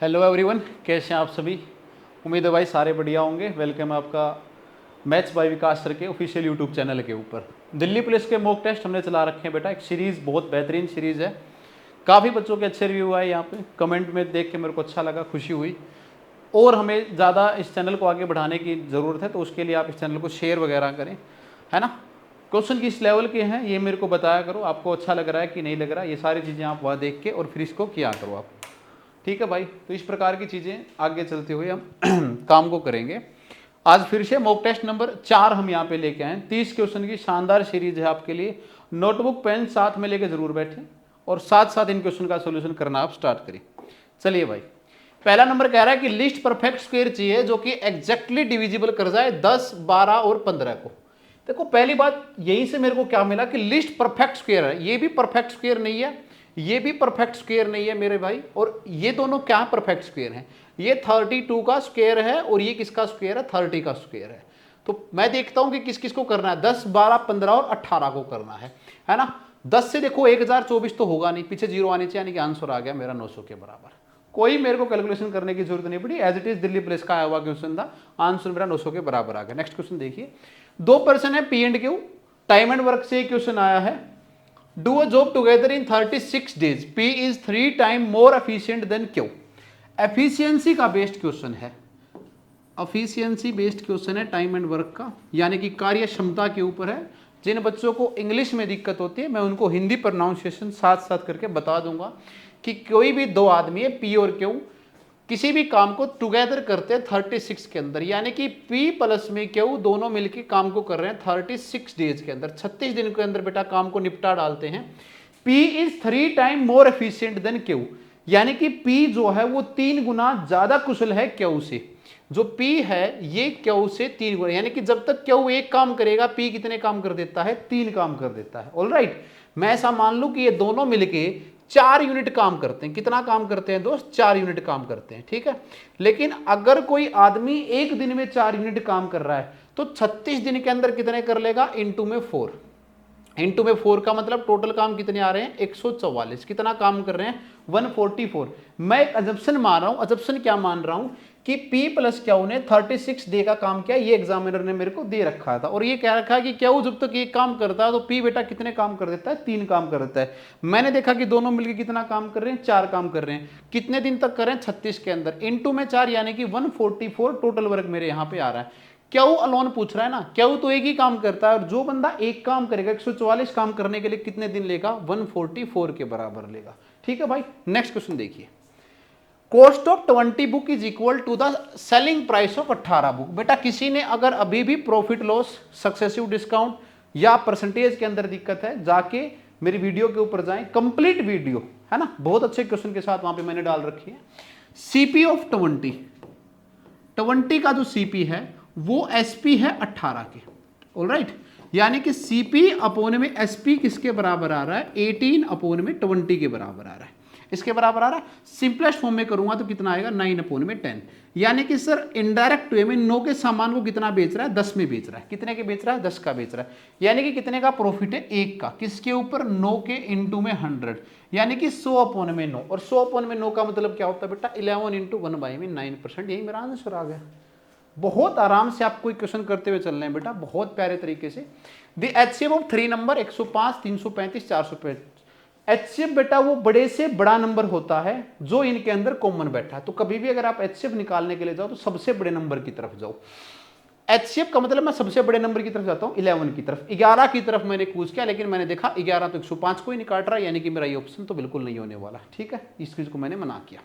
Hello everyone, कैसे हैं आप सभी। उम्मीद है भाई सारे बढ़िया होंगे। वेलकम है आपका मैथ्स बाय विकास सर के ऑफिशियल यूट्यूब चैनल के ऊपर। दिल्ली पुलिस के मॉक टेस्ट हमने चला रखे हैं बेटा। एक सीरीज़, बहुत बेहतरीन सीरीज़ है। काफ़ी बच्चों के अच्छे रिव्यू आए यहाँ पे, कमेंट में देख के मेरे को अच्छा लगा, खुशी हुई। और हमें ज़्यादा इस चैनल को आगे बढ़ाने की ज़रूरत है, तो उसके लिए आप इस चैनल को शेयर वगैरह करें, है ना। क्वेश्चन किस लेवल के हैं ये मेरे को बताया करो, आपको अच्छा लग रहा है कि नहीं लग रहा है, ये सारी चीज़ें आप वहाँ देख के और फिर इसको किया करो आप। ठीक है भाई, तो इस प्रकार की चीज़ें आगे चलते हुए हम काम को करेंगे। आज फिर से मॉक टेस्ट नंबर 4 हम यहाँ पे लेके आए। 30 क्वेश्चन की शानदार सीरीज है आपके लिए। नोटबुक पेन साथ में लेके जरूर बैठें और साथ साथ इन क्वेश्चन का सोल्यूशन करना आप स्टार्ट करें। चलिए भाई, पहला नंबर कह रहा है कि लिस्ट परफेक्ट स्क्वायर चाहिए जो कि एग्जैक्टली डिविजिबल कर जाए 10, 12 और 15 को। देखो पहली बात यहीं से मेरे को क्या मिला कि लिस्ट परफेक्ट स्क्वायर है। ये भी परफेक्ट स्क्वायर नहीं है, ये भी परफेक्ट स्क्वायर नहीं है मेरे भाई, और ये दोनों क्या परफेक्ट स्क्वायर हैं। ये 32 का स्क्वायर है और ये किसका स्क्वायर है, 30 का स्क्वायर है। तो मैं देखता हूं कि किस किस को करना है, 10, 12, 15 और 18 को करना है ना। 10 से देखो 1024 तो होगा नहीं, पीछे जीरो आने चाहिए, यानी कि आंसर आ गया मेरा 900 के बराबर। कोई मेरे को कैलकुलेशन करने की जरूरत नहीं पड़ी, as it is Delhi police का आया हुआ क्वेश्चन था, आंसर मेरा 900 के बराबर आ गया। नेक्स्ट क्वेश्चन देखिए, 2 पर्सन है P and Q, time and work से क्वेश्चन आया है। Do a job together in 36 days. P is 3 times more efficient than Q. Efficiency का बेस्ड क्वेश्चन है, एफिशिएंसी बेस्ड क्वेश्चन है टाइम एंड वर्क का, यानी कि कार्य क्षमता के ऊपर है। जिन बच्चों को इंग्लिश में दिक्कत होती है मैं उनको हिंदी प्रोनाउंसिएशन साथ साथ करके बता दूंगा कि कोई भी दो आदमी है पी और क्यू, किसी भी काम को टुगेदर करते हैं 36 के अंदर, यानी कि P प्लस में क्यू दोनों मिलकर काम को कर रहे हैं 36 डेज के अंदर, 36 दिन के अंदर बेटा काम को निपटा डालते हैं। P is 3 time more efficient then Q, यानी कि P जो है वो 3 गुना ज्यादा कुशल है Q से। जो P है ये Q से 3 गुना, यानी कि जब तक Q एक काम करेगा P कितने काम कर देता है, 3 काम कर देता है। ऑलराइट, मैं ऐसा मान लूं कि ये दोनों मिलके 4 यूनिट काम करते हैं। कितना काम करते हैं दोस्त, 4 यूनिट काम करते हैं, ठीक है। लेकिन अगर कोई आदमी एक दिन में 4 यूनिट काम कर रहा है तो 36 दिन के अंदर कितने कर लेगा, इंटू में 4। इंटू में 4 का मतलब टोटल काम कितने आ रहे हैं, 144। कितना काम कर रहे हैं, 144। मैं एक अजम्पशन मान रहा हूं, अजम्पशन क्या मान रहा हूं कि P प्लस क्यू ने 36 डे का काम किया, ये एग्जामिनर ने मेरे को दे रखा था, और ये कह रखा है कि क्यू जब तक एक काम करता है तो P बेटा कितने काम कर देता है, 3 काम कर देता है। मैंने देखा कि दोनों मिलकर कितना काम कर रहे हैं, 4 काम कर रहे हैं। कितने दिन तक कर रहे हैं, 36 के अंदर, इंटू में 4 यानी कि 144 टोटल वर्क मेरे यहाँ पे आ रहा है। क्यू अलोन पूछ रहा है ना, क्यू तो एक ही काम करता है, और जो बंदा एक काम करेगा 144 काम करने के लिए कितने दिन लेगा, 144 के बराबर लेगा। ठीक है भाई, नेक्स्ट क्वेश्चन देखिए, cost of 20 book is equal to the selling price of 18 book. बेटा किसी ने अगर अभी भी प्रॉफिट लॉस, सक्सेसिव डिस्काउंट या परसेंटेज के अंदर दिक्कत है, जाके मेरी वीडियो के ऊपर जाएं, कंप्लीट वीडियो है ना, बहुत अच्छे क्वेश्चन के साथ वहां पे मैंने डाल रखी है। सीपी ऑफ 20 का जो सीपी है वो एसपी है 18 के। ऑलराइट, यानी कि सीपी अपोन में एसपी किसके बराबर आ रहा है, 18 अपोन में 20 के बराबर आ रहा है। इसके बराबर आ रहा है, सिंपलेस्ट फॉर्म में करूंगा तो कितना आएगा, 9 अपोन में 10। यानी कि सर इनडायरेक्ट वे में 9 के सामान को कितना बेच रहा है, 10 में बेच रहा है। कितने के बेच रहा है, 10 का बेच रहा है। यानी कि कितने का प्रॉफिट है, 1 का, किसके ऊपर, 9 के इंटू में 100, यानी कि 100 अपोन में 9। और 100 अपोन में 9 का मतलब क्या होता है बेटा, 11 इंटू 1/9%। यही मेरा आंसर आ गया। बहुत आराम से आप कोई क्वेश्चन करते हुए चल रहे हैं बेटा, बहुत प्यारे तरीके से। The HCF of 3 number 105, 335, 435। HCF बेटा वो बड़े से बड़ा नंबर होता है जो इनके अंदर कॉमन बैठा है। तो कभी भी अगर आप एचसीएफ निकालने के लिए जाओ तो सबसे बड़े नंबर की तरफ जाओ। एचसीएफ का मतलब मैं सबसे बड़े नंबर की तरफ जाता हूं, 11 की तरफ। 11 की तरफ मैंने कूच किया, लेकिन मैंने देखा 11 तो 105 को ही निकाल रहा है, यानी कि मेरा ये ऑप्शन तो बिल्कुल नहीं होने वाला। ठीक है, इस चीज को मैंने मना किया।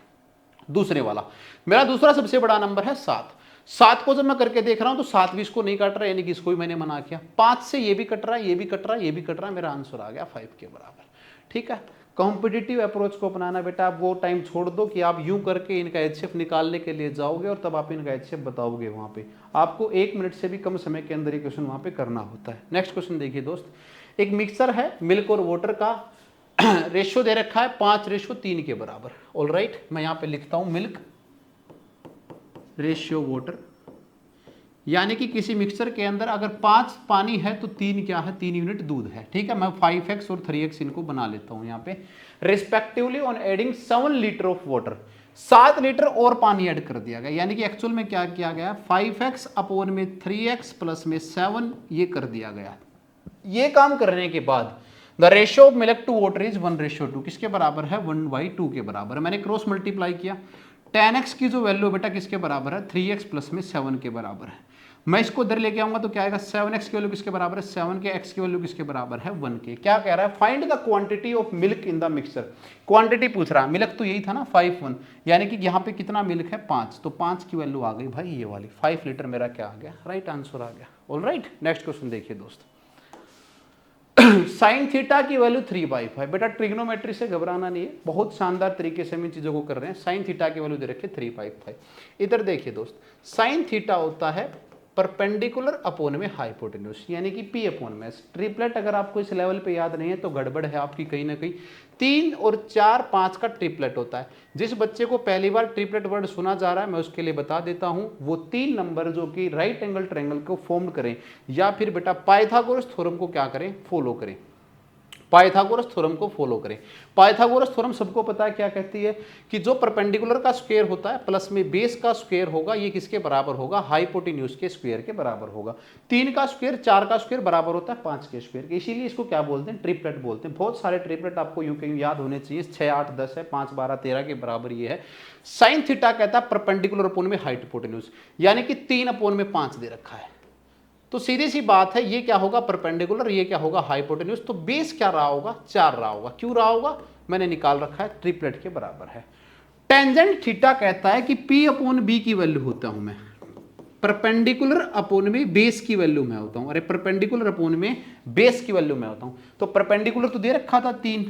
दूसरे वाला, मेरा दूसरा सबसे बड़ा नंबर है 7। 7 को जब मैं करके देख रहा हूं तो 7 भी इसको नहीं काट रहा, यानी कि इसको भी मैंने मना किया। 5 से ये भी कट रहा है, ये भी कट रहा है, ये भी कट रहा है, मेरा आंसर आ गया 5 के बराबर। ठीक है, कॉम्पिटिटिव अप्रोच को अपनाना बेटा, आप वो टाइम छोड़ दो कि आप यूं करके इनका एचसीएफ निकालने के लिए जाओगे और तब आप इनका एचसीएफ बताओगे। वहां पे आपको 1 मिनट से भी कम समय के अंदर ये क्वेश्चन वहां पे करना होता है। नेक्स्ट क्वेश्चन देखिए दोस्त, एक मिक्सर है, मिल्क और वाटर का रेशियो दे रखा है 5:3 के बराबर। ऑलराइट, मैं यहाँ पे लिखता हूं मिल्क रेशियो वाटर, यानी कि किसी मिक्सचर के अंदर अगर 5 पानी है तो 3 क्या है, 3 यूनिट दूध है। ठीक है, मैं 5x और 3x इनको बना लेता हूं यहाँ पे। Respectively on adding 7 litre of water, 7 litre और पानी ऐड कर दिया गया, यानी कि एक्चुअल में क्या किया गया, 5x अपॉन में 3x प्लस में 7 ये कर दिया गया। ये काम करने के बाद the ratio of milk to water is 1:2, किसके बराबर है, 1/2 के बराबर। मैंने क्रॉस मल्टीप्लाई किया, 10x की जो वैल्यू बेटा किसके बराबर है, 3x प्लस में 7 के बराबर है। मैं इसको इधर लेके आऊंगा तो क्या आएगा, 7x की वैल्यू किसके बराबर है, 7 के, x की वैल्यू किसके बराबर है, 1 के। क्या कह रहा है, find the quantity of milk in the mixture. Quantity पूछ रहा है, मिल्क तो यही था ना 5 यानी कि यहाँ पे कितना मिल्क है 5, तो 5 की वैल्यू आ गई भाई ये वाली, 5 लीटर मेरा क्या आ गया, राइट आंसर आ गया। ऑलराइट, नेक्स्ट क्वेश्चन देखिए दोस्त। साइन थीटा की वैल्यू 3/5। बेटा ट्रिग्नोमेट्री से घबराना नहीं है, बहुत शानदार तरीके से हम इन चीजों को कर रहे हैं। साइन थीटा की वैल्यू दे रखी है 3/5। इधर देखिए दोस्त, साइन थीटा होता है परपेंडिकुलर अपोन में हाइपोटेन्यूज, यानी कि P अपॉन में S। ट्रिपलेट अगर आपको इस लेवल पे याद नहीं है तो गड़बड़ है आपकी कहीं ना कहीं। 3 और 4 5 का ट्रिपलेट होता है। जिस बच्चे को पहली बार ट्रिपलेट वर्ड सुना जा रहा है मैं उसके लिए बता देता हूं, वो 3 नंबर जो कि राइट एंगल ट्रायंगल को फॉर्म करें या फिर बेटा पाइथागोरस थ्योरम को क्या करें, फॉलो करें, पाइथागोरस थ्योरम को फॉलो करें। पाइथागोरस थ्योरम सबको पता है क्या कहती है कि जो परपेंडिकुलर का स्क्वायर होता है प्लस में बेस का स्क्वायर होगा, ये किसके बराबर होगा, हाइपोटेन्यूज के स्क्वायर के बराबर होगा। 3 का स्क्वायर 4 का स्क्वायर बराबर होता है 5 के स्क्वायर के, इसीलिए इसको क्या बोलते हैं, ट्रिपलेट बोलते हैं। बहुत सारे ट्रिपलेट आपको यूं कहीं याद होने चाहिए, 6 8 10 है, 5 12 13 के बराबर ये है। साइन थीटा कहता है परपेंडिकुलर अपॉन में हाइपोटेन्यूज, यानी कि 3 अपॉन में 5 दे रखा है, तो सीधी सी बात है ये क्या होगा परपेंडिकुलर, ये क्या होगा हाइपोटेन्यूज। तो बेस क्या रहा होगा, 4 रहा होगा। क्यों रहा होगा, मैंने निकाल रखा है, ट्रिपलेट के बराबर है। टेंजेंट थीटा कहता है कि P अपॉन बी की वैल्यू होता हूं मैं, परपेंडिकुलर अपॉन में बेस की वैल्यू मैं होता हूं, अरे परपेंडिकुलर अपॉन में बेस की वैल्यू मैं होता हूं। तो परपेंडिकुलर तो दे रखा था 3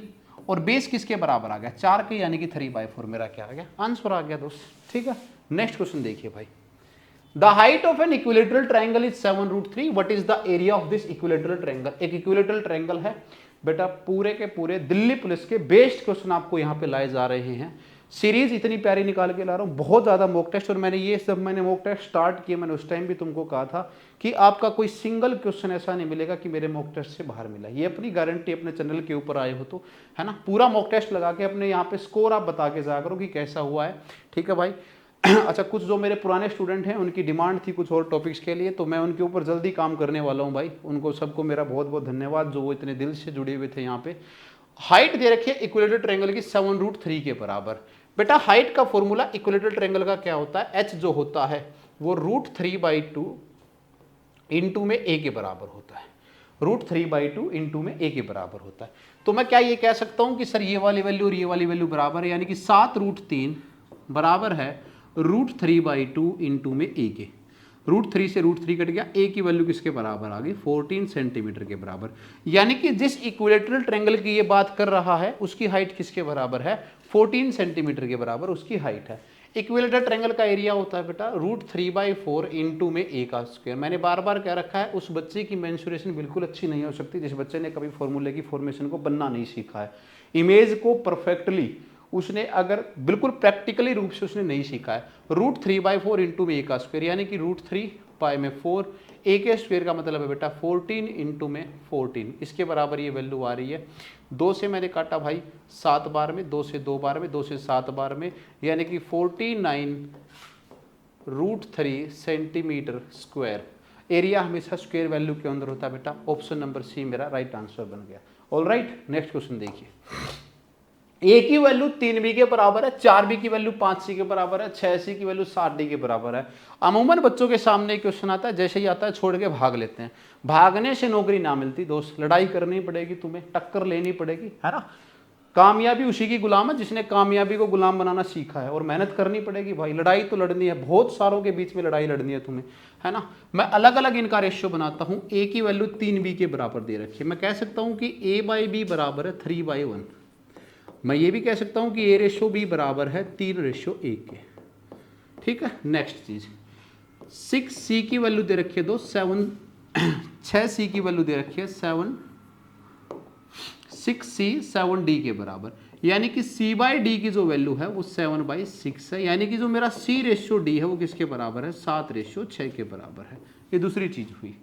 और बेस किसके बराबर आ गया, 4 के, यानी कि 3/4 मेरा क्या आ गया, आंसर आ गया दोस्त। ठीक है, नेक्स्ट क्वेश्चन देखिए भाई। The height of an equilateral triangle is 7√3. What is the area of this equilateral triangle? एक equilateral triangle है बेटा, पूरे के पूरे दिल्ली पुलिस के बेस्ट क्वेश्चन आपको यहाँ पे लाए जा रहे हैं। सीरीज इतनी प्यारी निकाल के ला रहा हूँ, बहुत ज़्यादा मॉक टेस्ट, और मैंने ये सब मैंने मॉक टेस्ट स्टार्ट किए, मैंने उस टाइम भी तुमको कहा था कि आपका कोई सिंगल क्वेश्चन ऐसा नहीं मिलेगा कि मेरे मॉक टेस्ट से बाहर मिला। ये अपनी गारंटी, अपने चैनल के ऊपर आए हो तो, है ना, पूरा मॉक टेस्ट लगा के अपने यहाँ पे स्कोर आप बता के जा करो कि कैसा हुआ है। ठीक है भाई। अच्छा, कुछ जो मेरे पुराने स्टूडेंट हैं उनकी डिमांड थी कुछ और टॉपिक्स के लिए, तो मैं उनके ऊपर जल्दी काम करने वाला हूं भाई। उनको सबको मेरा बहुत बहुत धन्यवाद जो वो इतने दिल से जुड़े हुए थे यहाँ पे। हाइट दे रखी है इक्विलेटरल ट्रायंगल की 7√3 के बराबर। बेटा हाइट का फॉर्मूला इक्विलेटरल ट्रायंगल का क्या होता है, h जो होता है वो √3/2 इंटू में a के बराबर होता है, √3/2 इंटू में a के बराबर होता है। तो मैं क्या ये कह सकता हूं कि सर ये वाली वैल्यू और ये वाली वैल्यू बराबर है, यानी कि 7√3 बराबर है √3/2 इंटू में a के। √3 से √3 कट गया, a की वैल्यू किसके बराबर आ गई, 14 सेंटीमीटर के बराबर। यानी कि जिस इक्विलेटरल ट्रायंगल की ये बात कर रहा है उसकी हाइट किसके बराबर है, 14 सेंटीमीटर के बराबर उसकी हाइट है। इक्विलेटरल ट्रायंगल का एरिया होता है बेटा √3/4 इंटू में a का स्क्वायर। मैंने बार बार कह रखा है उस बच्चे की मेंसुरेशन बिल्कुल अच्छी नहीं हो सकती जिस बच्चे ने कभी फॉर्मूले की फॉर्मेशन को बनना नहीं सीखा है, इमेज को परफेक्टली उसने अगर बिल्कुल प्रैक्टिकली रूप से उसने नहीं सीखा है। √3/4 इंटू में a का स्क्वायर, यानी कि √3 में 4, a के स्क्वायर का मतलब है बेटा 14 इंटू में 14, इसके बराबर ये वैल्यू आ रही है। 2 से मैंने काटा भाई 7 बार में, 2 से 2 बार में, 2 से 7 बार में, यानी कि 49√3 सेंटीमीटर स्क्वायर। एरिया हमेशा स्क्वायर वैल्यू के अंदर होता है बेटा, ऑप्शन नंबर सी मेरा राइट आंसर बन गया। ऑलराइट, नेक्स्ट क्वेश्चन देखिए। a की वैल्यू 3b के बराबर है, 4b की वैल्यू 5c के बराबर है, 6c की वैल्यू 7d के बराबर है। अमूमन बच्चों के सामने क्वेश्चन आता है, जैसे ही आता है छोड़ के भाग लेते हैं। भागने से नौकरी ना मिलती दोस्त, लड़ाई करनी पड़ेगी तुम्हें, टक्कर लेनी पड़ेगी, है ना। कामयाबी उसी की गुलाम है जिसने कामयाबी को गुलाम बनाना सीखा है, और मेहनत करनी पड़ेगी भाई। लड़ाई तो लड़नी है, बहुत सारों के बीच में लड़ाई लड़नी है तुम्हें, है ना। मैं अलग अलग इनका रेशियो बनाता हूँ। a की वैल्यू 3b के बराबर दे रखी है, मैं कह सकता हूँ कि a/b बराबर है 3/1। मैं ये भी कह सकता हूं कि a/b बराबर है 3/1 के। ठीक है, नेक्स्ट चीज 6c की वैल्यू दे रखी है 6c की वैल्यू दे रखी है 6c 7d के बराबर, यानी कि c/d की जो वैल्यू है वो 7/6 है, यानी कि जो मेरा c/d है वो किसके बराबर है, 7/6 के बराबर है। ये दूसरी चीज हुई।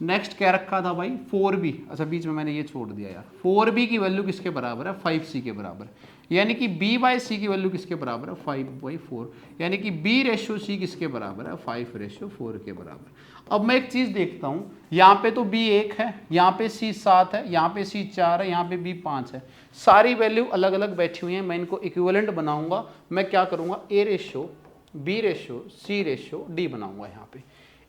नेक्स्ट क्या रखा था भाई 4b, अच्छा बीच में मैंने ये छोड़ दिया यार। 4b की वैल्यू किसके बराबर है, 5c के बराबर, यानी कि B/C की वैल्यू किसके बराबर है 5/4, यानी कि B/C किसके बराबर है 5/4 के बराबर। अब मैं एक चीज देखता हूं, यहाँ पे तो B 1 है, यहाँ पे C 7 है, यहाँ पे C 4 है, यहाँ पे B 5 है, सारी वैल्यू अलग अलग बैठी हुई हैं। मैं इनको इक्विवेलेंट बनाऊंगा। मैं क्या करूंगा A/B/C/D बनाऊंगा। यहाँ पे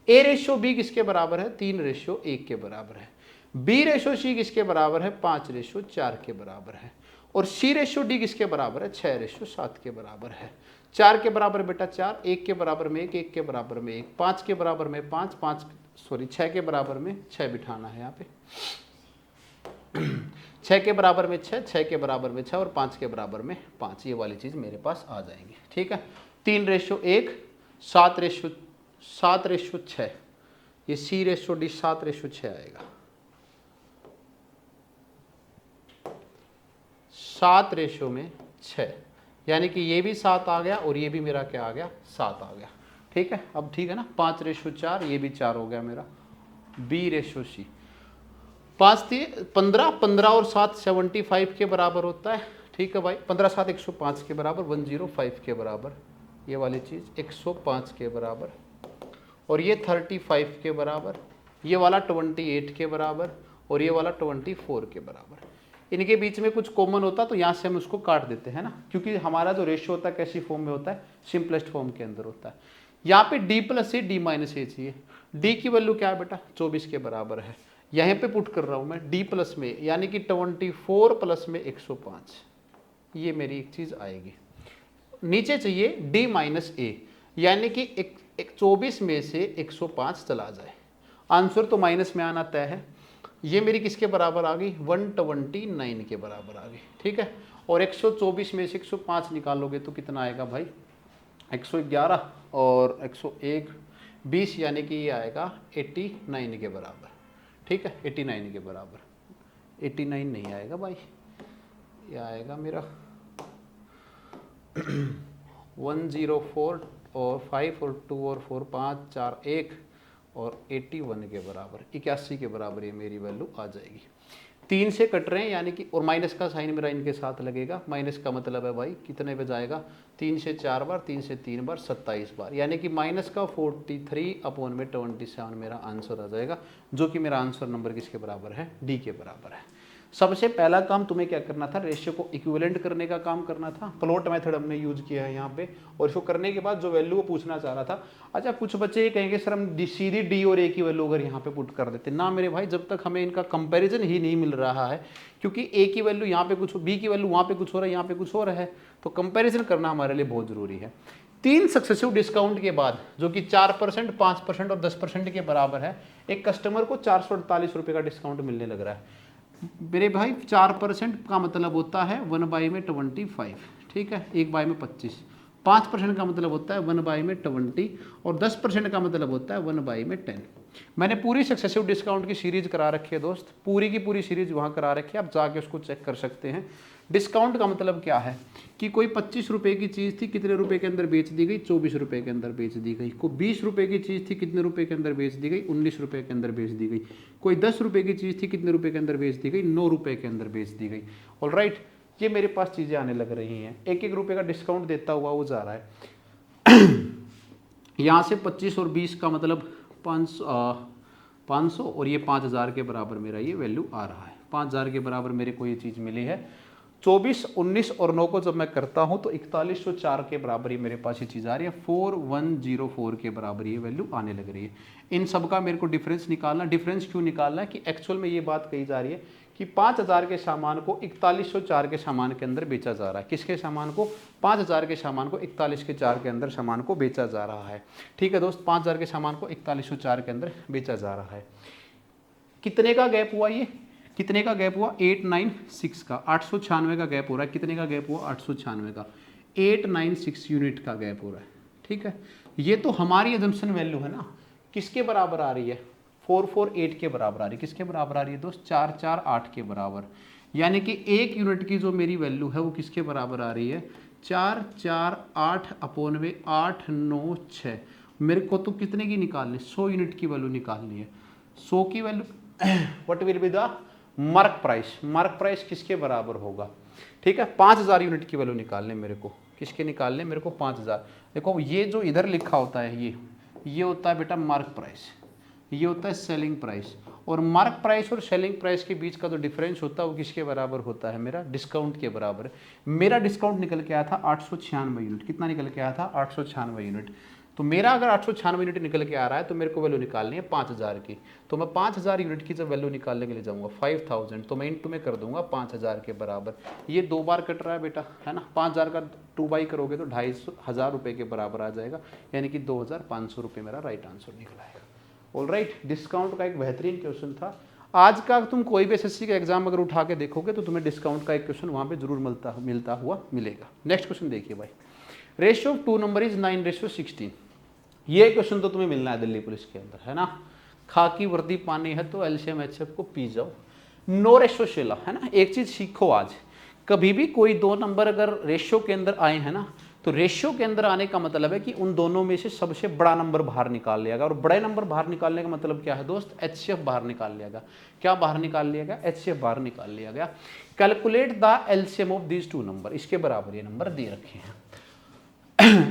A/B किसके बराबर है 3/1 के बराबर है, B/C किसके बराबर है 5/4 के बराबर है, और C/D किसके बराबर है 6/7 के बराबर है। 4 के बराबर बेटा 4, 1 के बराबर में 1, 1 के बराबर में 1, 5 के बराबर में 5, 6 के बराबर में 6 बिठाना है यहाँ पे 6 के बराबर में 6, 6 के बराबर में 6 और 5 के बराबर में 5, ये वाली चीज़ मेरे पास आ जाएंगी। ठीक है, 3/1, 7/6, ये C/D 7/6 आएगा, 7/6, यानी कि ये भी 7 आ गया और ये भी मेरा क्या आ गया 7 आ गया। ठीक है, अब ठीक है ना, 5/4, ये भी 4 हो गया मेरा, B/C 5 थी 15, 15 और 7 75 के बराबर होता है। ठीक है भाई, 15 7 105 के बराबर, 105 के बराबर, ये वाली चीज़ 105 के बराबर, और ये 35 के बराबर, ये वाला 28 के बराबर, और ये वाला 24 के बराबर। इनके बीच में कुछ कॉमन होता तो यहाँ से हम उसको काट देते हैं ना, क्योंकि हमारा जो रेशियो होता है कैसी फॉर्म में होता है, सिंपलेस्ट फॉर्म के अंदर होता है। यहाँ पे D+A D-A चाहिए। D की वैल्यू क्या है बेटा 24 के बराबर है, यहाँ पे पुट कर रहा हूँ मैं D प्लस में, यानी कि 24 प्लस में 105, ये मेरी एक चीज़ आएगी। नीचे चाहिए D-A, यानी कि 24 में से 105 चला जाए, आंसर तो माइनस में आना तय है। ये मेरी किसके बराबर आ गई 129 के बराबर आ गई। ठीक है, और 124 में से 105 निकालोगे तो कितना आएगा भाई 111 और 101 20, यानी कि ये आएगा 89 के बराबर। ठीक है, 89 के बराबर, 89 नहीं आएगा भाई, ये आएगा मेरा 104 और 5 और 2 और 4 5 4 1 और 81 के बराबर, 81 के बराबर ये मेरी वैल्यू आ जाएगी। 3 से कट रहे हैं, यानी कि और माइनस का साइन मेरा इनके साथ लगेगा। माइनस का मतलब है भाई कितने पे जाएगा 3 से 4 बार, 3 से 3 बार 27 बार, यानी कि माइनस का 43/27 मेरा आंसर आ जाएगा, जो कि मेरा आंसर नंबर किसके बराबर है डी के बराबर है। सबसे पहला काम तुम्हें क्या करना था, रेशियो को इक्विवेलेंट करने का काम करना था। प्लॉट मेथड हमने यूज किया है यहाँ पे, और इसको करने के बाद जो वैल्यू वो पूछना चाह रहा था। अच्छा, कुछ बच्चे ये कहेंगे सर हम सीधी डी और ए की वैल्यू अगर यहाँ पे पुट कर देते, ना मेरे भाई, जब तक हमें इनका कंपैरिजन ही नहीं मिल रहा है, क्योंकि ए की वैल्यू यहाँ पे कुछ, बी की वैल्यू वहाँ पे कुछ हो रहा है, यहाँ पे कुछ हो रहा है, तो कंपेरिजन करना हमारे लिए बहुत जरूरी है। 3 सक्सेसिव डिस्काउंट के बाद, जो कि 4%, 5% और 10% के बराबर है, एक कस्टमर को 448 रुपये का डिस्काउंट मिलने लग रहा है। मेरे भाई 4% का मतलब होता है 1/25, ठीक है, 1/25। 5% का मतलब होता है 1/20, और 10% का मतलब होता है 1/10। मैंने पूरी सक्सेसिव डिस्काउंट की सीरीज करा रखी है दोस्त, पूरी की पूरी सीरीज वहाँ करा रखी है, आप जाके उसको चेक कर सकते हैं। डिस्काउंट का मतलब क्या है कि कोई 25 रुपये की चीज़ थी, कितने रुपए के अंदर बेच दी गई 24 रुपये के अंदर बेच दी गई। कोई 20 रुपये की चीज़ थी, कितने रुपए के अंदर बेच दी गई 19 रुपये के अंदर बेच दी गई। कोई 10 रुपये की चीज़ थी, कितने रुपए के अंदर बेच दी गई 9 रुपये के अंदर बेच दी गई। ऑलराइट, ये मेरे पास चीज़ें आने लग रही हैं, 1-1 रुपये का डिस्काउंट देता हुआ वो जा रहा है। यहाँ से 25 और 20 का मतलब 500 और ये 5000 के बराबर मेरा ये वैल्यू आ रहा है। 5000 के बराबर मेरे को ये चीज़ मिली है। 24, 19 और 9 को जब मैं करता हूँ तो 4104 के बराबर ही मेरे पास ये चीज़ आ रही है, 4104 के बराबर ये वैल्यू आने लग रही है। इन सब का मेरे को डिफरेंस निकालना। डिफरेंस क्यों निकालना है कि एक्चुअल में ये बात कही जा रही है कि 5000 के सामान को 4104 के सामान के अंदर बेचा जा रहा है। किसके सामान को 5000 के सामान को 4104 के अंदर सामान को बेचा जा रहा है। ठीक है दोस्त, 5000 के सामान को 4104 के अंदर बेचा जा रहा है। कितने का गैप हुआ, ये कितने का गैप हुआ 896 का, 896 का गैप हो रहा है। कितने का गैप हुआ 896 का, 896 यूनिट का गैप हो रहा है। ठीक है, ये तो हमारी अजम्पशन वैल्यू है ना, किसके बराबर आ रही है 448 के बराबर आ रही है। किसके बराबर आ रही है दोस्त 448 के बराबर, यानी कि 1 यूनिट की जो मेरी वैल्यू है वो किसके बराबर आ रही है 448/896। मेरे को तो कितने की निकालनी, 100 यूनिट की वैल्यू निकालनी है। 100 की value what will be the mark price. Mark price किसके बराबर होगा, ठीक है, 5000 यूनिट की वैल्यू निकालने मेरे को, किसके निकालने मेरे को 5000। देखो ये जो इधर लिखा होता है ये होता है बेटा मार्क प्राइस, ये होता है सेलिंग प्राइस, और मार्क प्राइस और सेलिंग प्राइस के बीच का जो डिफरेंस होता है वो किसके बराबर होता है, मेरा डिस्काउंट के बराबर है। मेरा डिस्काउंट निकल के आया था 896 यूनिट, कितना निकल के आया था 896 यूनिट। तो मेरा अगर 896 यूनिट निकल के आ रहा है तो मेरे को वैल्यू निकालनी है 5000 की, तो मैं 5000 यूनिट की जब वैल्यू निकालने के लिए जाऊंगा 5000, तो मैं इंटू में कर दूंगा 5000 के बराबर। ये 2 बार कट रहा है बेटा, है ना, 5000 का 2 बाई करोगे तो 2500 रुपये के बराबर आ जाएगा, यानी कि 2500 रुपये मेरा राइट आंसर निकला है। ऑलराइट, डिस्काउंट का एक बेहतरीन क्वेश्चन था। आज का तुम कोई भी एसएससी का एग्जाम अगर उठा के देखोगे तो तुम्हें डिस्काउंट का एक क्वेश्चन वहाँ पे जरूर मिलता हुआ मिलेगा। नेक्स्ट क्वेश्चन देखिए भाई, रेशियो ऑफ 2 नंबर इज 9:16। ये क्वेश्चन तो तुम्हें मिलना है दिल्ली पुलिस के अंदर, है ना। खाकी वर्दी पानी है तो एलसीएम एचएफ को पी जाओ। नो रेशियो शेला, है ना। एक चीज सीखो आज, कभी भी कोई 2 नंबर अगर रेशियो के अंदर आए हैं ना, तो रेशियो के अंदर आने का मतलब है कि उन दोनों में से सबसे बड़ा नंबर बाहर निकाल लिया गया। और बड़े नंबर बाहर निकालने का मतलब क्या है दोस्त, एचसीएफ बाहर निकाल लिया गया। क्या बाहर निकाल लिया गया, एचसीएफ बाहर निकाल लिया गया। Calculate the LCM of these 2 number, इसके बराबर ये नंबर दे रखे हैं।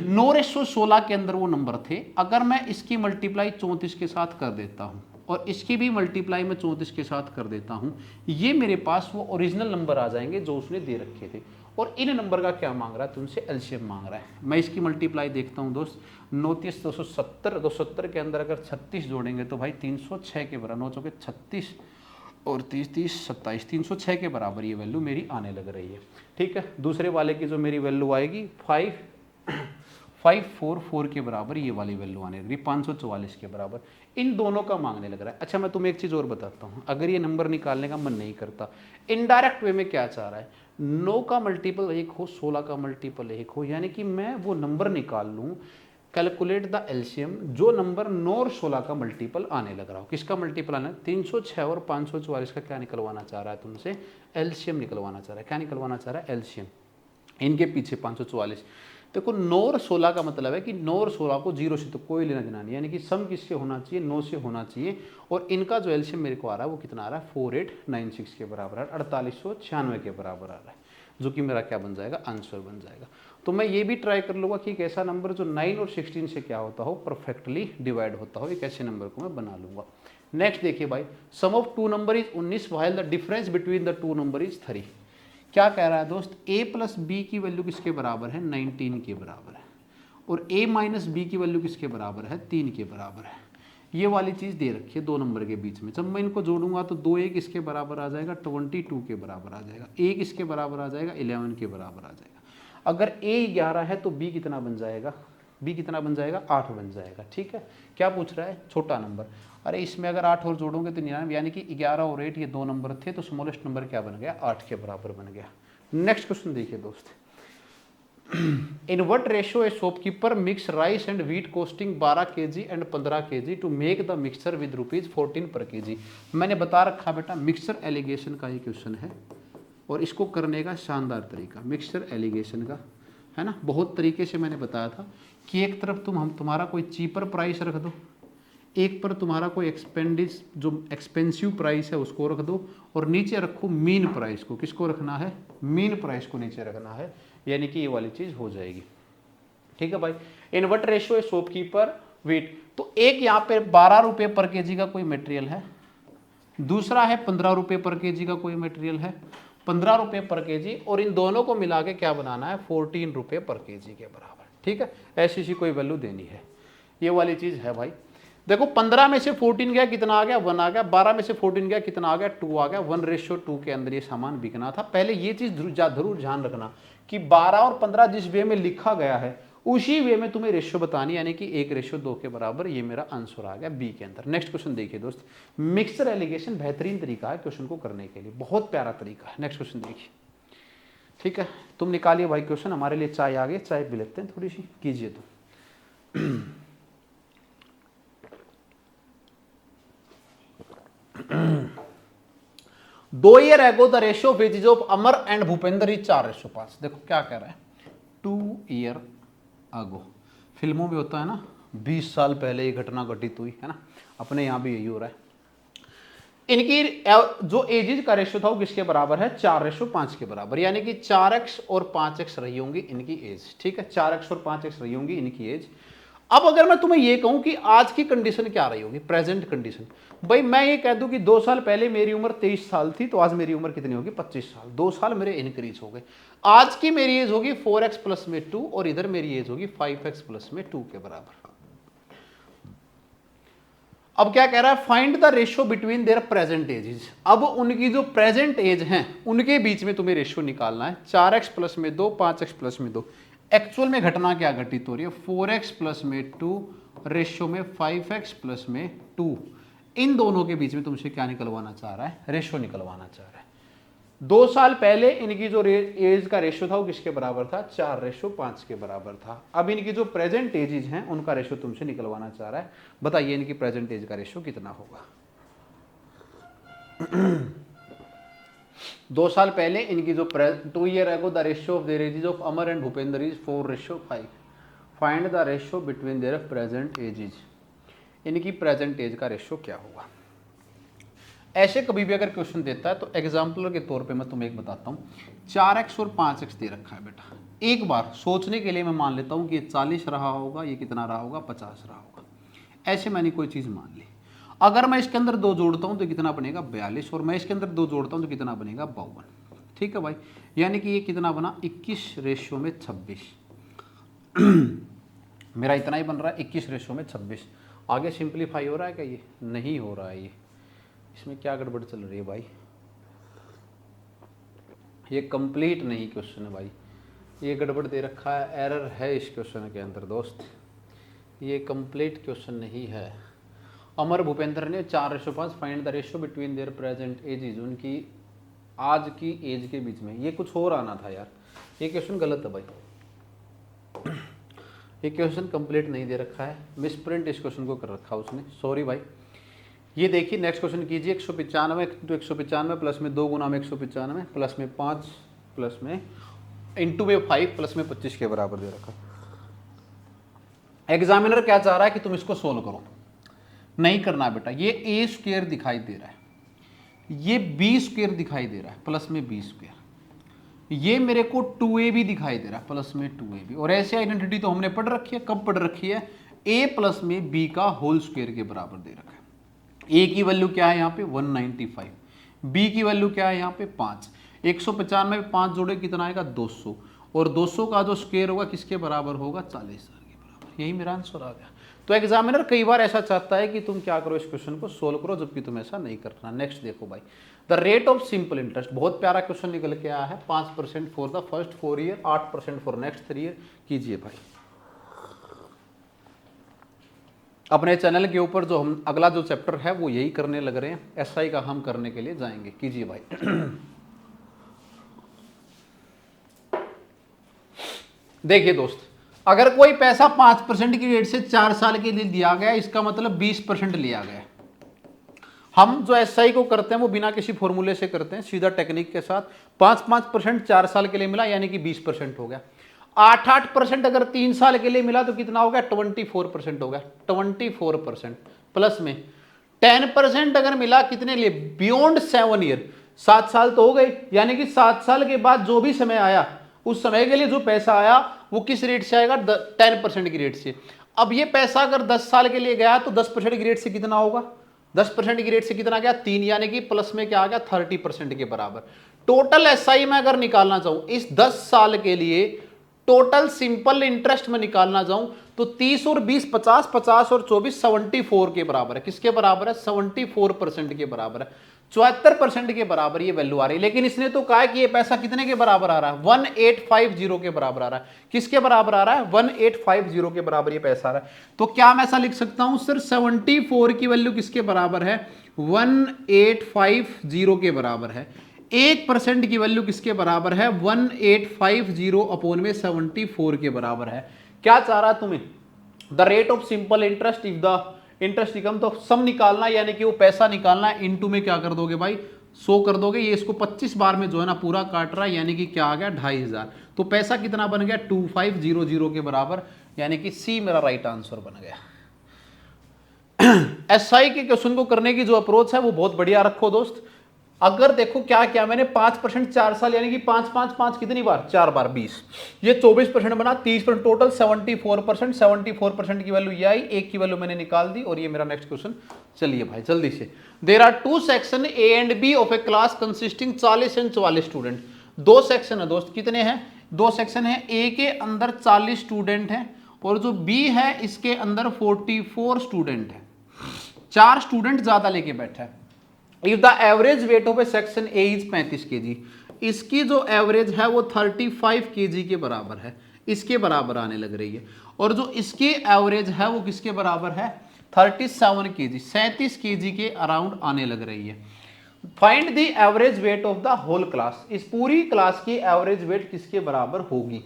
9:16 के अंदर वो नंबर थे, अगर मैं इसकी मल्टीप्लाई 34 के साथ कर देता हूं और इसकी भी मल्टीप्लाई मैं 34 के साथ कर देता हूं, ये मेरे पास वो ओरिजिनल नंबर आ जाएंगे जो उसने दे रखे थे। और इन नंबर का क्या मांग रहा है तुमसे, एलसीएम मांग रहा है। मैं इसकी मल्टीप्लाई देखता हूं दोस्त, 9:30 270, 270 के अंदर अगर 36 जोड़ेंगे तो भाई 306 के बराबर, 9 चौके 36 और 30 30 27, 306 के बराबर ये वैल्यू मेरी आने लग रही है। ठीक है, दूसरे वाले की जो मेरी वैल्यू आएगी 544 के बराबर ये वाली वैल्यू आने लग रही, 544 के बराबर। इन दोनों का मांगने लग रहा है। अच्छा मैं तुम्हें एक चीज़ और बताता हूँ, अगर ये नंबर निकालने का मन नहीं करता, इनडायरेक्ट वे में क्या चाह रहा है, 9 का मल्टीपल 1 हो, 16 का मल्टीपल 1 हो, यानी कि मैं वो नंबर निकाल लूँ, कैलकुलेट द एलसीएम, जो नंबर 9 और 16 का मल्टीपल आने लग रहा हो। किसका मल्टीपल आना है, 306 और 544 का क्या निकलवाना चाह रहा है तुमसे, एलसीएम निकलवाना चाह रहा है। क्या निकलवाना चाह रहा है, एलसीएम। इनके पीछे 544। देखो 9 और 16 का मतलब है कि 9 और 16 को 0 से तो कोई लेना देना नहीं, यानी कि सम किससे होना चाहिए, 9 से होना चाहिए। और इनका जो एलसीएम मेरे को आ रहा है वो कितना आ रहा है, 4896 के बराबर है, 4896 के बराबर आ रहा है, जो कि मेरा क्या बन जाएगा, आंसर बन जाएगा। तो मैं ये भी ट्राई कर लूँगा कि एक ऐसा नंबर जो 9 और 16 से क्या होता हो, परफेक्टली डिवाइड होता हो, एक ऐसे नंबर को मैं बना लूँगा। नेक्स्ट देखिए भाई, sum of 2 number is 19 while the difference between the 2 number is 3। क्या कह रहा है दोस्त, a प्लस बी की वैल्यू किसके बराबर है, 19 के बराबर है, और a माइनस बी की वैल्यू किसके बराबर है, 3 के बराबर है। ये वाली चीज़ दे रखी है 2 नंबर के बीच में। जब मैं इनको जोड़ूंगा तो 2 1 इसके बराबर आ जाएगा, 22 के बराबर आ जाएगा, 1 इसके बराबर आ जाएगा, 11 के बराबर आ जाएगा। अगर a 11 है तो b कितना बन जाएगा, b कितना बन जाएगा, 8 बन जाएगा। ठीक है, क्या पूछ रहा है, छोटा नंबर। अरे इसमें अगर 8 और जोड़ोगे तो 99, यानी कि 11 और 8 ये 2 नंबर थे, तो स्मॉलेस्ट नंबर क्या बन गया, 8 के बराबर बन गया। नेक्स्ट क्वेश्चन देखिए दोस्त, in what ratio a shopkeeper mix rice and wheat costing 12 kg and 15 kg to make the mixture with ₹14 per kg। मैंने बता रखा बेटा मिक्सचर एलिगेशन का ये क्वेश्चन है, और इसको करने का शानदार तरीका मिक्सचर एलिगेशन का है ना। बहुत तरीके से मैंने बताया था कि एक तरफ तुम्हारा कोई चीपर प्राइस रख दो, एक पर तुम्हारा कोई एक्सपेंसिव प्राइस है उसको रख दो, और नीचे रखो मीन प्राइस को। किसको रखना है, मीन प्राइस को नीचे रखना है, यानी कि ये वाली चीज हो जाएगी। ठीक है भाई, इन व्हाट रेशियो है शॉपकीपर वेट, तो एक यहाँ पे 12 रुपये पर केजी का कोई मटेरियल है, दूसरा है 15 रुपये पर केजी का कोई मटेरियल है, 15 रुपये पर केजी, और इन दोनों को मिला के क्या बनाना है, 14 रुपये पर केजी के बराबर। ठीक है, ऐसी सी कोई वैल्यू देनी है, ये वाली चीज है भाई। देखो 15 में से 14 गया, कितना आ गया, 1 आ गया, 12 में से 14 गया, कितना आ गया, 2 आ गया। 1:2 के अंदर ये सामान बिकना था। पहले ये चीज जरूर ध्यान रखना कि 12 और 15 जिस वे में लिखा गया है उसी वे में तुम्हें रेशियो बतानी, यानी कि 1:2 के बराबर। ये मेरा आंसर आ गया बी के अंदर। नेक्स्ट क्वेश्चन देखिए दोस्त, मिक्सचर एलिगेशन बेहतरीन तरीका है क्वेश्चन को करने के लिए, बहुत प्यारा तरीका है। नेक्स्ट क्वेश्चन देखिए, ठीक है, तुम निकालिए भाई क्वेश्चन, हमारे लिए चाय आ गई, चाय पी लेते हैं थोड़ी सी, कीजिए तुम। 2 year ago the ratio of ages of Amar and Bhupendra is 4:5। देखो क्या कह रहा है, 2 ईयर एगो, फिल्मों में होता है ना 20 साल पहले ये घटना घटित हुई है ना, अपने यहाँ भी यही हो रहा है। इनकी जो एजेज का रेशियो था वो किसके बराबर है, 4:5 के बराबर, यानी कि 4x और 5x रही होंगी इनकी एज, ठीक है, 4x और 5x रही होंगी इनकी एज। अब अगर मैं तुम्हें ये कहूं कि आज की कंडीशन क्या रही होगी, प्रेजेंट कंडीशन, भाई मैं ये कह दूं कि 2 साल पहले मेरी उम्र 23 साल थी, तो आज मेरी उम्र कितनी होगी, 25 साल, 2 साल मेरे इंक्रीज हो गए। आज की मेरी एज होगी 4x प्लस में 2 और इधर मेरी एज होगी 5x प्लस में 2 के बराबर। अब क्या कह रहा है, find the ratio between their present ages. अब उनकी जो प्रेजेंट एज हैं उनके बीच में तुम्हें रेशियो निकालना है, 4x प्लस में 2, 5x प्लस में 2। एक्चुअल में घटना क्या घटित हो रही है, 4x प्लस में 2 रेशियो में 5x प्लस में 2, इन दोनों के बीच में तुमसे क्या निकलवाना चाह रहा है, रेशियो निकलवाना चाह रहा है। 2 साल पहले इनकी जो एज का रेशियो था वो किसके बराबर था, 4:5 के बराबर था। अब इनकी जो प्रेजेंट एजेज हैं उनका रेशियो तुमसे निकलवाना चाह रहा है, बताइए इनकी प्रेजेंट एज का रेशियो कितना होगा। 2 साल पहले इनकी जो 2 year ago the ratio of their edges of Amar and Bhupendra is 4:5। Find the ratio between their present edges, इनकी प्रेजेंट एज का रेशियो क्या होगा। ऐसे कभी भी अगर क्वेश्चन देता है तो एग्जाम्पल के तौर पे मैं तुम्हें एक बताता हूँ, 4x और 5x दे रखा है बेटा, एक बार सोचने के लिए मैं मान लेता हूँ कि ये 40 रहा होगा, ये कितना रहा होगा, 50 रहा होगा, ऐसे मैंने कोई चीज़ मान ली। अगर मैं इसके अंदर 2 जोड़ता हूँ तो कितना बनेगा, 42, और मैं इसके अंदर 2 जोड़ता हूँ तो कितना बनेगा, 52, ठीक है भाई, यानी कि ये कितना बना, 21:26। मेरा इतना ही बन रहा है, 21:26। आगे सिंप्लीफाई हो रहा है क्या, ये नहीं हो रहा है, ये इसमें क्या गड़बड़ चल रही है भाई, ये कंप्लीट नहीं क्वेश्चन है भाई, ये गड़बड़ दे रखा है, एरर है इस क्वेश्चन के अंदर दोस्त, ये कंप्लीट क्वेश्चन नहीं है। अमर भूपेंद्र ने 4:5 find the ratio between their present edges, उनकी आज की एज के बीच में, ये कुछ और आना था यार, ये क्वेश्चन गलत है भाई, ये क्वेश्चन कंप्लीट नहीं दे रखा है, मिसप्रिंट इस क्वेश्चन को कर रखा है उसने, सॉरी भाई। ये देखिए नेक्स्ट क्वेश्चन कीजिए, 195 तो 195 प्लस में 2 गुना में 195 प्लस में 5 प्लस में इंटू में 5 प्लस में 25 के बराबर दे रखा। एग्जामिनर क्या चाह रहा है कि तुम इसको सोल्व करो, नहीं करना बेटा, ये ए स्क्वायर दिखाई दे रहा है, ये बी स्क्वायर दिखाई दे रहा है प्लस में बी स्क्वायर, ये मेरे को 2a भी दिखाई दे रहा है प्लस में 2ab, और ऐसे आइडेंटिटी तो हमने पढ़ रखी है, कब पढ़ रखी है, a प्लस में b का होल स्क्वायर के बराबर दे रखा है। a की वैल्यू क्या है यहाँ पे 195, b की वैल्यू क्या है यहाँ पे 5, 195 में 5 जोड़े कितना आएगा 200, और 200 का जो स्क्वायर होगा किसके बराबर होगा, 40,000 के बराबर, यही मेरा आंसर आ गया। तो एग्जामिनर कई बार ऐसा चाहता है कि तुम क्या करो, इस क्वेश्चन को सोल्व करो, जबकि तुम ऐसा नहीं करना। नेक्स्ट देखो भाई, the rate of simple interest, बहुत प्यारा क्वेश्चन निकल के आया है, 5% for the first 4 year, 8% for next 3 year. कीजिए भाई, अपने चैनल के ऊपर जो हम अगला जो चैप्टर है वो यही करने लग रहे हैं, एसआई का हम करने के लिए जाएंगे। कीजिए भाई। देखिए दोस्त, अगर कोई पैसा 5% की रेट से 4 साल के लिए दिया गया, इसका मतलब 20% लिया गया। हम जो एसआई को करते हैं वो बिना किसी फॉर्मूले से करते हैं, सीधा टेक्निक के साथ। 5% 4 साल के लिए मिला यानी कि 20% हो गया। 8% अगर 3 साल के लिए मिला तो कितना हो गया, 24% हो गया। 24% प्लस में 10% अगर मिला कितने लिए, बियॉन्ड 7 ईयर, 7 साल तो हो गए, यानी कि 7 साल के बाद जो भी समय आया उस समय के लिए जो पैसा आया वो किस रेट से आएगा, 10% की रेट से। अब ये पैसा अगर 10 साल के लिए गया तो 10% की रेट से कितना होगा, 10% की रेट से कितना गया, 3, यानी कि प्लस में क्या आ गया, 30% के बराबर। टोटल एसआई में अगर निकालना चाहूं इस 10 साल के लिए, टोटल सिंपल इंटरेस्ट में निकालना चाहूं तो 30 और 20 50, 50 और 24 74 के बराबर है। किसके बराबर है, 74% के बराबर है, 74% के बराबर ये वैल्यू आ रही है। लेकिन इसने तो कहा है कि ये पैसा कितने के बराबर आ रहा है, 1850 के बराबर आ रहा है। किसके बराबर आ रहा है, 1850 के बराबर ये पैसा आ रहा है। तो क्या मैं ऐसा लिख सकता हूं सर, 74 की वैल्यू किसके बराबर है, 1850 के बराबर है। 1% की वैल्यू किसके बराबर है, 1850 अपॉन में 74 के बराबर है। क्या चाह रहा है तुम्हें, the rate of simple interest if the interest Nikam, तो सम निकालना यानी कि वो पैसा निकालना है, इनटू में क्या कर दोगे भाई, 100 कर दोगे। ये इसको 25 बार में जो है ना पूरा काट रहा है, यानी कि क्या आ गया 2500। तो पैसा कितना बन गया, 2500 के बराबर, यानी कि सी मेरा राइट आंसर बन गया। एसआई के क्वेश्चन को करने की जो अप्रोच है वो बहुत बढ़िया रखो दोस्त। अगर देखो क्या क्या मैंने 5% 4 साल यानी कि 5 कितनी बार 4 बार 20, ये 24% बना, 30% टोटल 74%। 74% की वैल्यू ये आई, एक की वैल्यू मैंने निकाल दी और ये मेरा नेक्स्ट क्वेश्चन। चलिए भाई जल्दी से, there are 2 section A and B of a class consisting 40 and 44 student. 2 section है दोस्त, कितने हैं 2 सेक्शन है। ए के अंदर 40 स्टूडेंट हैं और जो बी है इसके अंदर 44 स्टूडेंट है। 4 स्टूडेंट ज्यादा लेके बैठा है। If the average weight of A section A is 35 kg, इसकी जो एवरेज है वो 35 kg के बराबर है, इसके बराबर आने लग रही है। और जो इसकी एवरेज है वो किसके बराबर है 37 kg, 37 kg के अराउंड आने लग रही है। Find the average weight of the whole class, इस पूरी क्लास की एवरेज वेट किसके बराबर होगी।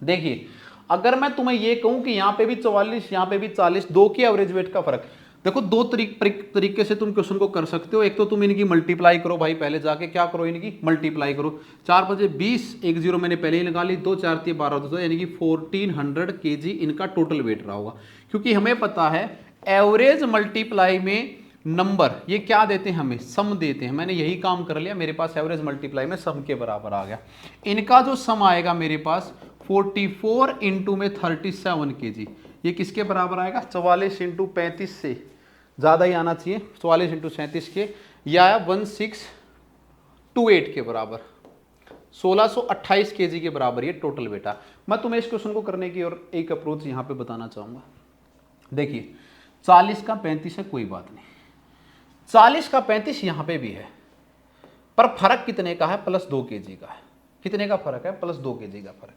देखिए अगर मैं तुम्हें ये कहूं कि यहां पे भी 44 यहां पे भी 40, दो की एवरेज वेट का फर्क, देखो दो तरीके से तुम क्वेश्चन को कर सकते हो। एक तो तुम इनकी मल्टीप्लाई करो भाई, पहले जाके क्या करो इनकी मल्टीप्लाई करो। 4 बजे 20, 1 0 मैंने पहले ही निकाली, 2 4 3 12 2 यानी कि 1400 kg इनका टोटल वेट रहा होगा। क्योंकि हमें पता है एवरेज मल्टीप्लाई में नंबर ये क्या देते हैं हमें सम देते हैं। मैंने यही काम कर लिया, मेरे पास एवरेज मल्टीप्लाई में सम के बराबर आ गया। इनका जो सम आएगा मेरे पास 44 इंटू में 37 kg, ये किसके बराबर आएगा 44 इंटू 35 से ज़्यादा ही आना चाहिए, 44 इंटू 37 के, या 1628 के बराबर, 1628 kg के बराबर ये टोटल बेटा। मैं तुम्हें इस क्वेश्चन को करने की और एक अप्रोच यहाँ पे बताना चाहूँगा। देखिए 40 का 35 है कोई बात नहीं, 40 का 35 यहाँ पे भी है, पर फर्क कितने का है +2 kg का है। कितने का फर्क है +2 kg का फर्क।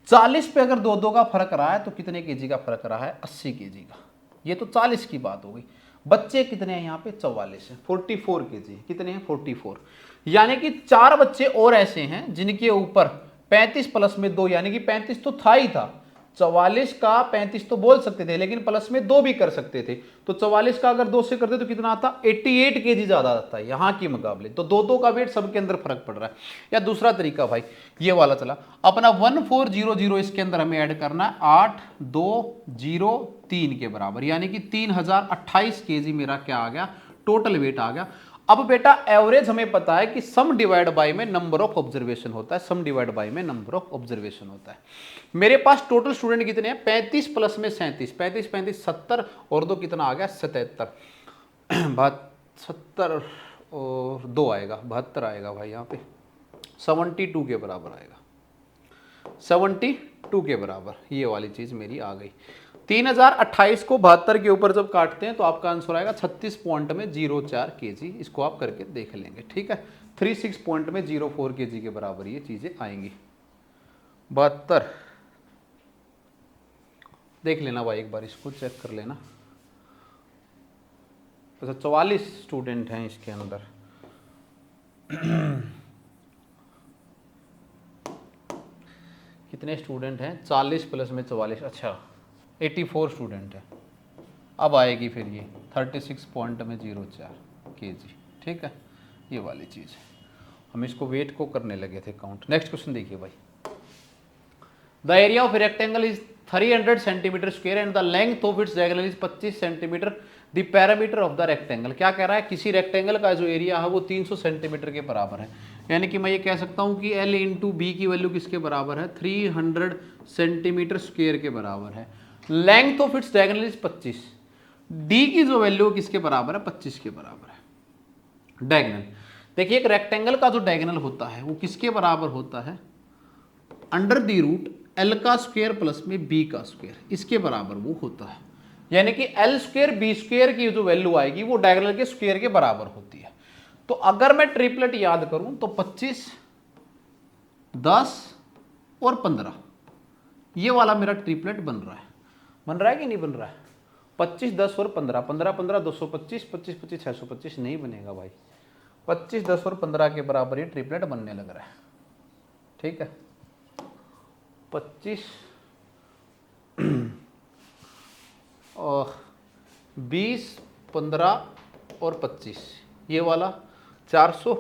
40 पे अगर 2 का फर्क रहा है तो कितने kg का फर्क रहा है 80 kg का। ये तो 40 की बात हो गई। बच्चे कितने हैं यहाँ पे 44 है, 44 kg, कितने हैं 44, यानी कि 4 बच्चे और ऐसे हैं जिनके ऊपर 35 प्लस में 2 यानी कि 35 तो था ही था। 44 का 35 तो बोल सकते थे लेकिन प्लस में 2 भी कर सकते थे, तो 44 का अगर 2 से करते तो कितना आता 88 kg ज्यादा आता है यहाँ के मुकाबले। तो 2 का वेट सबके अंदर फर्क पड़ रहा है। या दूसरा तरीका भाई ये वाला चला, अपना 1400 इसके अंदर हमें ऐड करना है 8203 के बराबर, यानी कि 3028 kg मेरा क्या आ गया टोटल वेट आ गया। अब बेटा एवरेज हमें पता है कि सम डिवाइड बाय में नंबर ऑफ ऑब्जर्वेशन होता है, सम डिवाइड बाय में नंबर ऑफ ऑब्जर्वेशन होता है। मेरे पास टोटल स्टूडेंट कितने हैं 35 प्लस में 37, 35 35 70 और 2 कितना आ गया 77, 70 और 2 आएगा 72 आएगा भाई, यहाँ पे 72 के बराबर आएगा, 72 के बराबर ये वाली चीज मेरी आ गई। 3028 को 72 के ऊपर जब काटते हैं तो आपका आंसर आएगा 36.04 kg। इसको आप करके देख लेंगे, ठीक है। 36.04 kg के बराबर ये चीजें आएंगी। 72 देख लेना भाई एक बार, इसको चेक कर लेना। अच्छा 44 स्टूडेंट हैं इसके अंदर कितने स्टूडेंट हैं 40 प्लस में 44, अच्छा 84 स्टूडेंट है। अब आएगी फिर ये 36.04 kg, ठीक है ये वाली चीज़ है। हम इसको वेट को करने लगे थे काउंट। नेक्स्ट क्वेश्चन देखिए भाई, the area of rectangle is 300 centimetre square and the length of its diagonal is 25 centimetre, the parameter of the rectangle. क्या कह रहा है किसी रेक्टेंगल का जो एरिया है वो 300 सेंटीमीटर के बराबर है, यानी कि मैं ये कह सकता हूँ कि L इंटू बी की वैल्यू किसके बराबर है 300 सेंटीमीटर स्क्वायर के बराबर है। Length of its diagonal is 25, D की जो वैल्यू किसके बराबर है 25 के बराबर है। डायगोनल देखिए एक रेक्टेंगल का जो डायगोनल होता है वो किसके बराबर होता है अंडर दी रूट एल का स्क्वायर प्लस में बी का स्क्वायर, इसके बराबर वो होता है। यानी कि एल स्क्वायर बी स्क्वायर की जो वैल्यू आएगी वो डायगोनल के स्क्वायर के बराबर होती है। तो अगर मैं ट्रिपलेट याद करूं तो 25 10 और 15 ये वाला मेरा ट्रिपलेट बन रहा है कि नहीं बन रहा है 25 10 और 15, 15 15 225, 25 25 625 नहीं बनेगा भाई, 25 10 और 15 के बराबर ये ट्रिपलेट बनने लग रहा है, ठीक है। 25 और 20 15 और 25 ये वाला 400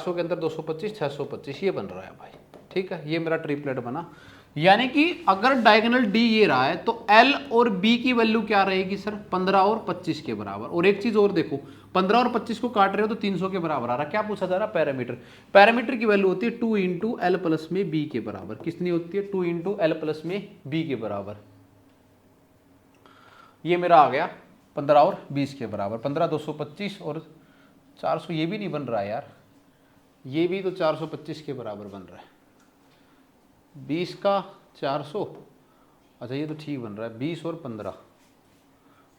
के अंदर 225 625 ये बन रहा है भाई, ठीक है। ये मेरा ट्रिपलेट बना। यानी कि अगर डायगोनल डी ये रहा है तो एल और बी की वैल्यू क्या रहेगी सर, 15 और 25 के बराबर। और एक चीज और देखो, 15 और 25 को काट रहे हो तो 300 के बराबर आ रहा। क्या पूछा जा रहा, पैरामीटर। पैरामीटर की वैल्यू होती है 2 इंटू एल प्लस में बी के बराबर। कितनी होती है, 2 इंटू एल प्लस में बी के बराबर। ये मेरा आ गया 15 और 20 के बराबर। 15 225 और 400, ये भी नहीं बन रहा है यार, ये भी तो 425 के बराबर बन रहा है। 20 का 400, अच्छा ये तो ठीक बन रहा है, 20 और 15,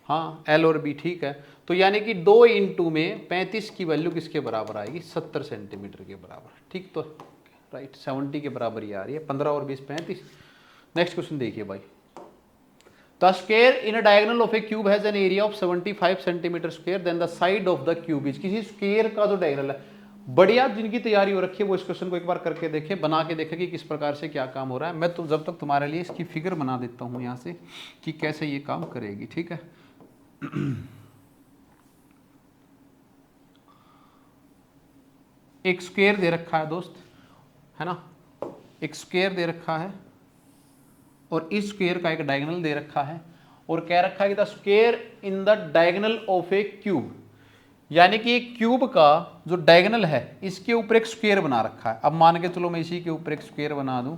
हाँ एल और बी ठीक है। तो यानी कि 2 इंटू में 35 की वैल्यू किसके बराबर आएगी, 70 सेंटीमीटर के बराबर। ठीक तो राइट, 70 के बराबर ये आ रही है। 15 और 20 35। नेक्स्ट क्वेश्चन देखिए भाई, the square in a diagonal of a cube has an area of 75 centimetre square, then the side of the cube is. किसी स्क्वायर का जो डायगोनल है, बढ़िया जिनकी तैयारी हो रखी है वो इस क्वेश्चन को एक बार करके देखे, बना के देखे कि किस प्रकार से क्या काम हो रहा है। मैं तो जब तक तुम्हारे लिए इसकी फिगर बना देता हूं यहां से कि कैसे ये काम करेगी। ठीक है, एक स्क्वायर दे रखा है दोस्त, है ना, एक स्क्वायर दे रखा है और इस स्क्वायर का एक डायगोनल दे रखा है और कह रखा है कि the square in the diagonal of a cube, यानी कि एक क्यूब का जो डायगोनल है इसके ऊपर एक स्क्वायर बना रखा है। अब मान के चलो मैं इसी के ऊपर एक स्क्वायर बना दूं,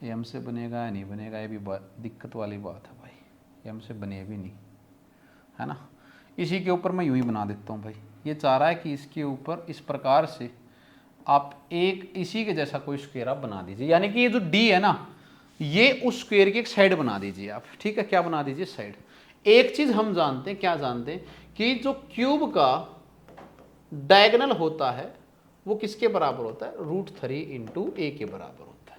ये हमसे बनेगा या नहीं बनेगा, ये भी दिक्कत वाली बात है भाई, ये हमसे बने भी नहीं, है ना। इसी के ऊपर मैं यूं ही बना देता हूं भाई। ये चाह रहा है कि इसके ऊपर इस प्रकार से आप एक इसी के जैसा कोई स्क्वायर आप बना दीजिए, यानी कि ये जो डी है ना, ये उस स्क्वायर की एक साइड बना दीजिए आप। ठीक है, क्या बना दीजिए, साइड। एक चीज हम जानते हैं, क्या जानते हैं, कि जो क्यूब का डायगोनल होता है वो किसके बराबर होता है, √3 इंटू ए के बराबर होता है।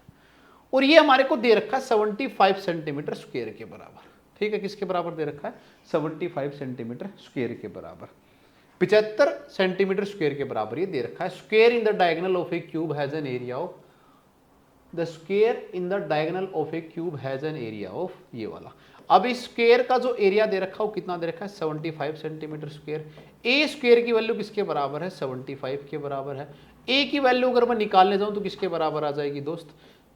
और ये हमारे को दे रखा है 75 सेंटीमीटर स्क्वायर के बराबर। ठीक है, किसके बराबर दे रखा है, 75 सेंटीमीटर स्क्वायर के बराबर, 75 सेंटीमीटर स्क्वायर के बराबर ये दे रखा है। Square in the diagonal of a cube has an area of, the square in the diagonal of a cube has an area of, ये वाला। अब इस स्क्वायर का जो एरिया दे रखा है वो कितना दे रखा है, 75 सेंटीमीटर स्क्वायर। ए स्क्वायर की वैल्यू किसके बराबर है, 75 के बराबर है। ए की वैल्यू अगर मैं निकालने जाऊं तो किसके बराबर आ जाएगी दोस्त,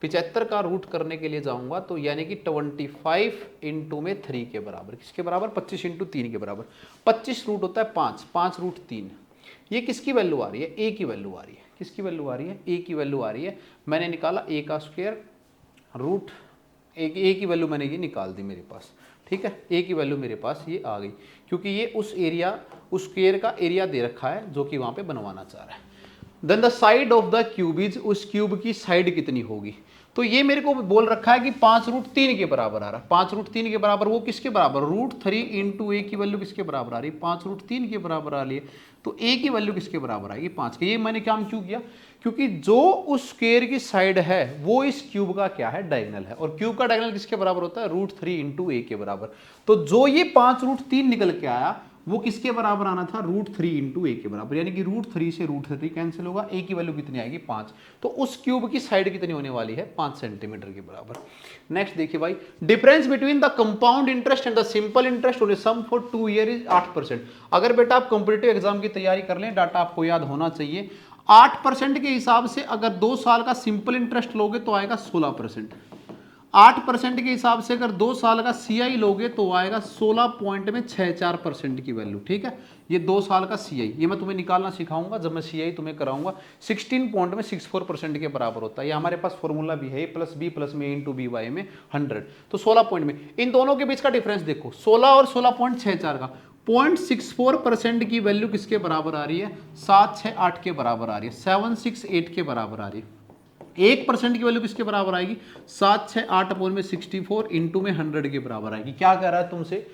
75 का रूट करने के लिए जाऊंगा तो यानी कि 25 इंटू में 3 के बराबर, किसके बराबर, 25 इंटू 3 के बराबर। 25 रूट होता है 5, 5 रूट 3। ये किसकी वैल्यू आ रही है, ए की वैल्यू आ रही है। किसकी वैल्यू आ रही है, ए की वैल्यू आ रही है। मैंने निकाला ए का स्क्वायर रूट ए की वैल्यू मैंने ये निकाल दी मेरे पास। ठीक है, ए की वैल्यू मेरे पास ये आ गई, क्योंकि ये उस एरिया, उस स्क्वायर का एरिया दे रखा है जो कि वहां पे बनवाना चाह रहा है। Then the side of the cube is, उस क्यूब की साइड कितनी होगी, तो ये मेरे को बोल रखा है कि 5√3 के बराबर आ रहा है। 5√3 के बराबर वो किसके बराबर, √3 इंटू ए की वैल्यू किसके बराबर आ रही है, 5√3 के बराबर आ रही है। तो ए की वैल्यू किसके बराबर आएगी, 5 के। ये मैंने काम क्यों किया, क्योंकि जो उस स्क्वायर की साइड है वो इस क्यूब का क्या है, डायगोनल है। और क्यूब का डायगोनल किसके बराबर होता है, √3 इंटू ए के बराबर। तो जो ये 5√3 निकल के आया वो किसके बराबर आना था, √3 इंटू ए के बराबर, यानी कि √3 से √3 कैंसिल होगा, ए की वैल्यू कितनी आएगी, 5। तो उस क्यूब की साइड कितनी होने वाली है, 5 सेंटीमीटर के बराबर। नेक्स्ट देखिए भाई, difference between the compound interest and the simple interest on a sum for 2 year is 8%। अगर बेटा आप कॉम्पिटिटिव एग्जाम की तैयारी कर लें, डाटा आपको याद होना चाहिए। 8% के हिसाब से अगर 2 साल का सिंपल इंटरेस्ट लोगे तो आएगा 16%। 8% के हिसाब से अगर 2 साल का CI लोगे तो आएगा 16.64% की वैल्यू। ठीक है, ये 2 साल का CI, ये मैं तुम्हें निकालना सिखाऊंगा जब मैं CI तुम्हें कराऊंगा। 16.64% के बराबर होता है। ये हमारे पास फॉर्मूला भी है, प्लस बी प्लस में इंटू बी वाई में 100, तो 16 पॉइंट में इन दोनों के बीच का डिफरेंस देखो, 16 और 16.64 का 0.64% की वैल्यू किसके बराबर आ रही है, 768 के बराबर आ रही है, 768 के बराबर आ रही है। 1% की वैल्यू किसके बराबर आएगी, 768 अपॉन में 64 इंटू में 100 के बराबर आएगी। क्या कह रहा है तुमसे,